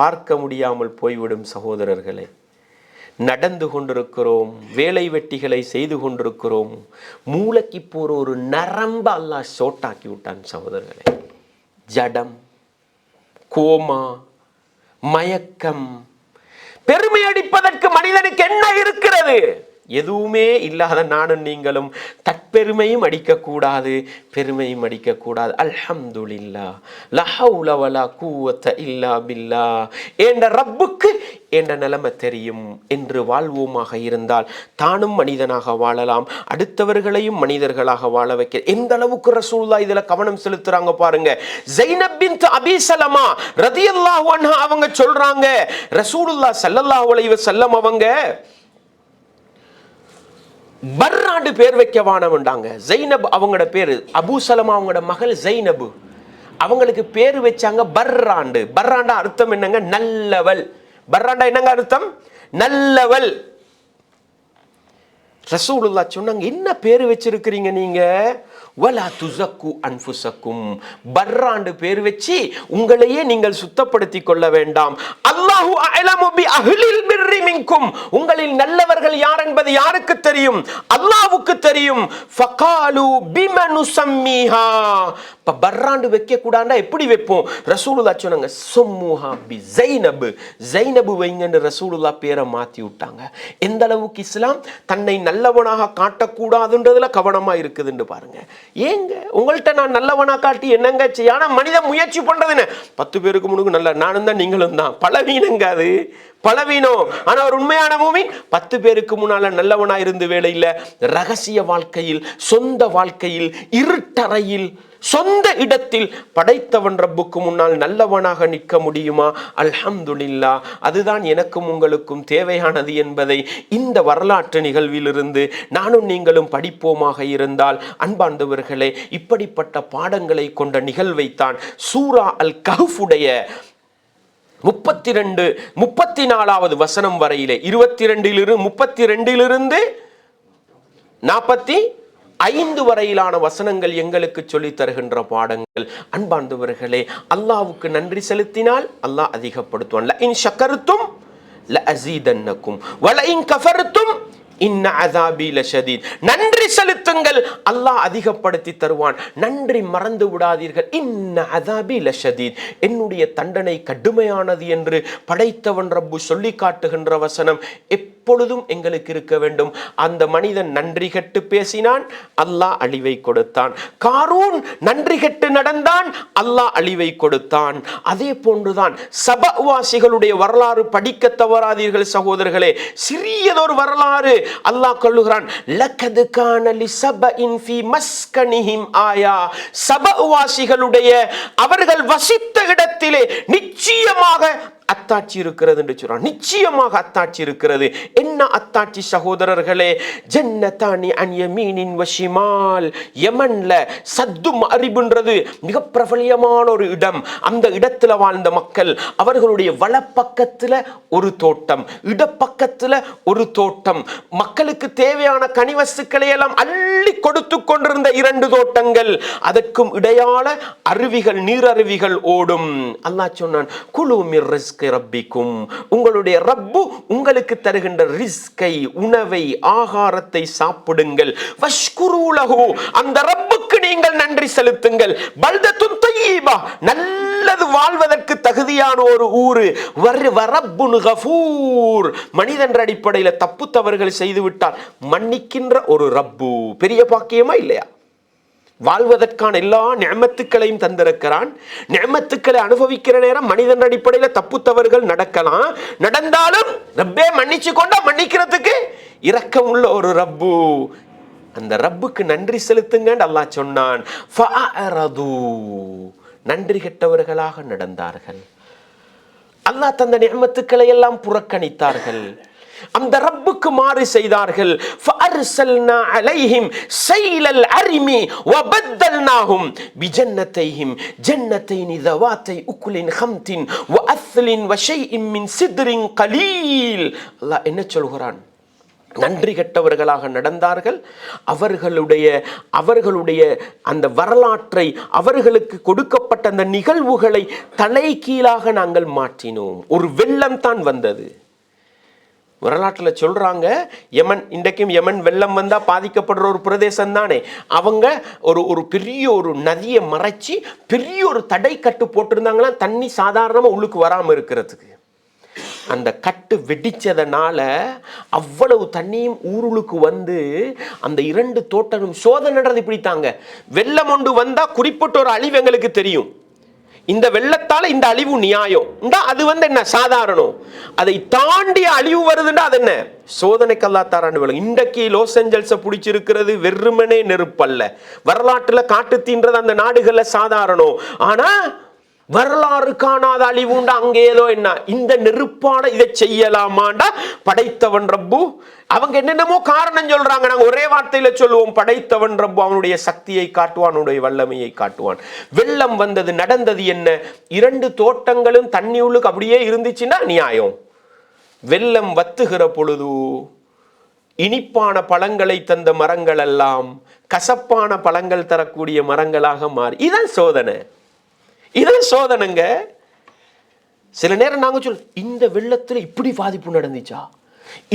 பார்க்க முடியாமல் போய்விடும் சகோதரர்களே. நடந்து கொண்டிருக்கிறோம், வேலை வெட்டிகளை செய்து கொண்டிருக்கிறோம். மூளைக்கு போற ஒரு நரம்பு அல்லாஹ் ஷோட்டாக்கி விட்டான் சகோதரர்களே. ஜடம், கோமா, மயக்கம். பெருமை அடிப்பதற்கு மனிதனுக்கு என்ன இருக்கிறது? எதுவுமே இல்லாத நானும் நீங்களும் தற்பெருமையும் அடிக்கக்கூடாது, பெருமையும் அடிக்கக்கூடாது. அல்ஹம்துலில்லாஹ், லா ஹவுல வலா குவத்த இல்லா பில்லாஹ். என்ற ரப்புக்கு என்ற நிலைமை தெரியும் என்று வாழ்வோமாக இருந்தால் தானும் மனிதனாக வாழலாம், அடுத்தவர்களையும் மனிதர்களாக வாழ வைக்க. எந்த அளவுக்கு ரசூலுல்லாஹ் இதுல கவனம் செலுத்துறாங்க பாருங்க. ஸைனப் பின்த் அபீ ஸலமா ரலியல்லாஹு அன்ஹா அவங்க சொல்றாங்க, ரசூலுல்லாஹ் ஸல்லல்லாஹு அலைஹி வஸல்லம் அவங்க பர்ராண்டு பேர் வைக்க வானம்ண்டாங்க. ஜைனப் அவங்களோட பேரு, அபூ சலமா அவங்களோட மகள் ஜைனபு, அவங்களுக்கு பேர் வச்சாங்க பர்ராண்டு. பர்ராண்டா அர்த்தம் என்னங்க? நல்லவள். பர்ராண்டா என்னங்க அர்த்தம்? நல்லவள். ரசூலுல்லாஹ் சொன்னாங்க, என்ன பேர் வச்சிருக்கிறீங்க நீங்க? வலா துஸக்கு அன்ஃபுஸக்கும். பர்ராண்டு பேர் வச்சு உங்களையே நீங்கள் சுத்தப்படுத்திக் கொள்ள வேண்டாம். அல்லாஹு அஅலமு பி அஹ்லில் பிர்ரி மின்கும். உங்களில் நல்லவர்கள் யார் என்பது யாருக்கு தெரியும்? அல்லாஹ்வுக்கு தெரியும். ஃபகாலு பிம நுஸம்மிஹா. பர்ராண்டு வைக்க கூடாண்டா எப்படி வைப்போம்? ரசூலுல்லாஹ் சொன்னாங்க, சும்முஹா பி ஸைனப். ஸைனப் வைங்கன்னு ரசூலுல்லாஹ் பேரை மாத்தி விட்டாங்க. எந்த அளவுக்கு இஸ்லாம் தன்னை நல்லவனாக காட்டக்கூடாதுன்றதுல கவனமா இருக்குதுன்னு பாருங்க. ஏங்க உங்கள்கிட்ட நான் நல்லவனா காட்டி என்னங்க செய்ய? ஆனா மனிதன் முயற்சி பண்றது என்ன? 10 பேருக்கு முன்னுக்கு நல்ல நானும் தான் நீங்களும் தான். பலவீனங்க அது, பலவீனம். ஆனா ஒரு உண்மையான மூமின் 10 பேருக்கு முன்னால நல்லவனா இருந்து வேலையில் ரகசிய வாழ்க்கையில், சொந்த வாழ்க்கையில், இருட்டறையில், சொந்த இடத்தில் படைத்தவன் ரப்புக்கு முன்னால் நல்லவனாக நிற்க முடியுமா? அல்ஹம்துலில்லாஹ். அதுதான் எனக்கும் உங்களுக்கும் தேவையானது என்பதை இந்த வரலாற்று நிகழ்விலிருந்து நானும் நீங்களும் படிப்போமாக இருந்தால், அன்பார்ந்தவர்களே, இப்படிப்பட்ட பாடங்களை கொண்ட நிகழ்வைத்தான் சூரா அல் கஹ்ஃபுடைய 32, 34வது வசனம் வரையிலே, 32லிருந்து 45 வரையிலான வசனங்கள் எங்களுக்கு சொல்லி தருகின்ற பாடங்கள். அன்பார்ந்தவர்களே, அல்லாஹ்வுக்கு நன்றி செலுத்தினால் அல்லாஹ் அதிகப்படுத்துவான். லஇன் ஷக்கர்தும் லஅஸீதன்னகும் வலஇன் கஃபர்தும் இன்ன அஸாபி லஷதீத். நன்றி செலுத்துங்கள், அல்லாஹ் அதிகப்படுத்தி தருவான். நன்றி மறந்து விடாதீர்கள். இன்ன அஸாபி லஷதீத். என்னுடைய தண்டனை கடுமையானது என்று படைத்தவன் ரப்பு சொல்லி காட்டுகின்ற வசனம் எப்பொழுதும் எங்களுக்கு இருக்க வேண்டும். அந்த மனிதன் நன்றி கெட்டு பேசினான், அல்லாஹ் அழிவை கொடுத்தான். காரூன் நன்றி கெட்டு நடந்தான், அல்லாஹ் அழிவை கொடுத்தான். அதே போன்றுதான் சபவாசிகளுடைய வரலாறு படிக்க தவறாதீர்கள் சகோதரர்களே. சிறியதொரு வரலாறு அல்லாஹ் சொல்லுகிறான், லகத் கான லிஸபஇன் ஃபீ மஸ்கனிஹிம் ஆயா. சபவாசிகளுடைய அவர்கள் வசித்த இடத்திலே நிச்சயமாக அத்தாட்சி இருக்கிறது என்று சொல்றான். நிச்சயமாக அத்தாட்சி இருக்கிறது. என்ன அத்தாட்சி சகோதரர்களே? ஜன்னதானி அன் யமீனின் வ ஷிமால். யமன்ல சத்து மஅரிப்ன்றது மிக பிரபலியமான ஒரு இடம். அந்த இடத்துல வாழ்ந்த மக்கள், அவர்களுடைய வலப்பக்கத்துல ஒரு தோட்டம், இடப்பக்கத்துல ஒரு தோட்டம், மக்களுக்கு தேவையான கனிவசுக்களை எல்லாம் அள்ளி கொடுத்து கொண்டிருந்த 2 தோட்டங்கள். அதற்கும் இடையால அருவிகள், நீரருவிகள் ஓடும். அல்லாஹ் சொன்னான், குலு மிர் ரிஸ்கி ரப்பிக்கும். உங்களுடைய ரப்பு உங்களுக்கு தருகின்ற ரிஸ்கை, உணவை, ஆகாரத்தை சாப்பிடுங்கள். வஷ்குரு லஹு. அந்த ரப்புக்கு நீங்கள் நன்றி செலுத்துங்கள். பல்தத்துன் தய்யிபா. நல்லது வாழ்வதற்கு தகுதியான ஒரு ஊரு. வரப்புன் கஃபூர். மனிதன் அடிப்படையில் தப்பு தவறுகள் செய்து விட்டால் மன்னிக்கின்ற ஒரு ரப்பு. பெரிய பாக்கியமா இல்லையா? வாழ்வதற்கான எல்லா நியமத்துக்களையும் தந்திருக்கிறான். நியமத்துக்களை அனுபவிக்கிற நேரம் மனிதன் அடிப்படையில் தப்பு தவறுகள் நடக்கலாம். நடந்தாலும் ரப்பே மன்னிச்சு கொண்டா மன்னிக்கிறதுக்கு இரக்கம் உள்ள ஒரு ரப்பு. அந்த ரப்புக்கு நன்றி செலுத்துங்க அல்லாஹ் சொன்னான். நன்றி கெட்டவர்களாக நடந்தார்கள். அல்லாஹ் தந்த நியமத்துக்களை எல்லாம் புறக்கணித்தார்கள். அந்த ரப்புக்கு மாறு செய்தார்கள். فَأَرْسَلْنَا عَلَيْهِمْ سَيْلَ الْعَرِمِ وَبَدَّلْنَاهُمْ بِجَنَّتَيْهِمْ جَنَّتَيْنِ ذَوَاتَيْ أُكُلٍ خَمْطٍ وَأَثْلٍ وَشَيْءٍ مِّنْ سِدْرٍ قَلِيلٍ. அல்லாஹ் என்ன சொல்கிறான்? நன்றி கெட்டவர்களாக நடந்தார்கள். அவர்களுடைய அந்த வரலாற்றை, அவர்களுக்கு கொடுக்கப்பட்ட அந்த நிகழ்வுகளை தலைகீழாக நாங்கள் மாற்றினோம். ஒரு வெள்ளம் தான் வந்தது. வரலாற்றில் சொல்றாங்க, யமன், இன்றைக்கும் யமன் வெள்ளம் வந்தா பாதிக்கப்படுற ஒரு பிரதேசம் தானே. அவங்க ஒரு பெரிய ஒரு நதியை மறைச்சி பெரிய ஒரு தடை கட்டு போட்டிருந்தாங்களா, தண்ணி சாதாரணமாக உள்ளுக்கு வராமல் இருக்கிறதுக்கு. அந்த கட்டு வெடிச்சதனால அவ்வளவு தண்ணியும் ஊருளுக்கு வந்து அந்த 2 தோட்டரும் சோதனை நடந்து பிடித்தாங்க. வெள்ளம் ஒன்று வந்தா குறிப்பிட்ட ஒரு அழிவு எங்களுக்கு தெரியும். இந்த வெள்ளத்தால இந்த அழிவு நியாயம், அது என்ன சாதாரணம். அதை தாண்டிய அழிவு வருதுண்டா அது என்ன சோதனைக்கு அல்லாஹ் தரான்னு விளங்கும். இன்றைக்கு லாஸ் ஏஞ்சல்ஸை பிடிச்சிருக்கிறது வெறுமனே நெருப்பல்ல. வரலாற்றுல காட்டு தீன்றது அந்த நாடுகள்ல சாதாரணம். ஆனா வரலாறு காணாத அழிவு உண்டா அங்கே ஏதோ என்ன இந்த நெருப்பான இதை செய்யலாமாண்டா படைத்தவன் ரப்பு. அவங்க என்னென்னமோ காரணம் சொல்றாங்க. நாங்க ஒரே வார்த்தையில சொல்லுவோம், படைத்தவன் ரப்பு அவனுடைய சக்தியை காட்டுவான், அவனுடைய வல்லமையை காட்டுவான். வெள்ளம் வந்தது, நடந்தது என்ன? 2 தோட்டங்களும் தண்ணி உள்ளுக்கு அப்படியே இருந்துச்சுன்னா நியாயம். வெள்ளம் வத்துகிற பொழுது இனிப்பான பழங்களை தந்த மரங்கள் எல்லாம் கசப்பான பழங்கள் தரக்கூடிய மரங்களாக மாறி, இதான் சோதனை. இதான் சோதனைங்க. சில நேரம் நாங்க சொல்ல, இந்த வெள்ளத்துல இப்படி பாதிப்பு நடந்துச்சா,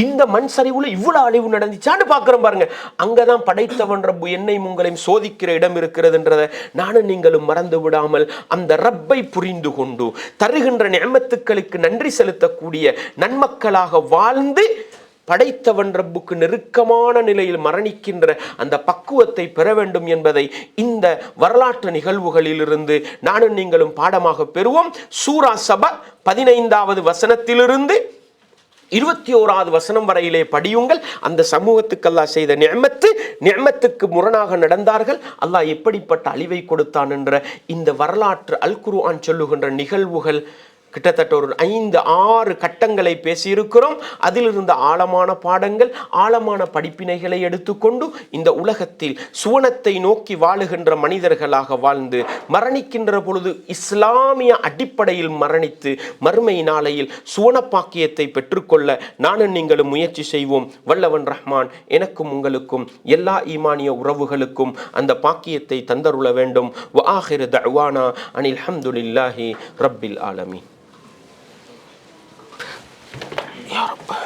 இந்த மண் சரிவுல இவ்வளவு அழிவு நடந்துச்சான்னு பாக்குறோம் பாருங்க. அங்கதான் படைத்தவன் ரப்பு என்னை உங்களையும் சோதிக்கிற இடம் இருக்கிறதுன்றதை நானும் நீங்களும் மறந்து விடாமல் அந்த ரப்பை புரிந்து கொண்டு தருகின்ற நியமத்துக்களுக்கு நன்றி செலுத்தக்கூடிய நன்மக்களாக வாழ்ந்து படைத்தவன் ரப்புக்கு நெருக்கமான நிலையில் மரணிக்கின்ற அந்த பக்குவத்தை பெற வேண்டும் என்பதை இந்த வரலாற்று நிகழ்வுகளிலிருந்து நானும் நீங்களும் பாடமாக பெறுவோம். சூரா சபா 15வது வசனத்திலிருந்து 21வது வசனம் வரையிலே படியுங்கள். அந்த சமூகத்துக்கு அல்லாஹ் செய்த நியமத்துக்கு முரணாக நடந்தார்கள், அல்லாஹ் எப்படிப்பட்ட அழிவை கொடுத்தான் என்ற இந்த வரலாற்று அல் குர்ஆன் சொல்லுகின்ற நிகழ்வுகள் கிட்டத்தட்ட ஒரு 5-6 கட்டங்களை பேசியிருக்கிறோம். அதிலிருந்த ஆழமான பாடங்கள், ஆழமான படிப்பினைகளை எடுத்துக்கொண்டு இந்த உலகத்தில் சுவனத்தை நோக்கி வாழுகின்ற மனிதர்களாக வாழ்ந்து மரணிக்கின்ற பொழுது இஸ்லாமிய அடிப்படையில் மரணித்து மறுமை நாளையில் சுவனப்பாக்கியத்தை பெற்றுக்கொள்ள நானும் நீங்களும் முயற்சி செய்வோம். வல்லவன் ரஹ்மான் எனக்கும் உங்களுக்கும் எல்லா ஈமானிய உறவுகளுக்கும் அந்த பாக்கியத்தை தந்தருள வேண்டும். வ ஆகிரு தஅவானா அனில் ஹம்துலில்லாஹி ரப்பில் ஆலமீன். யா ரப்.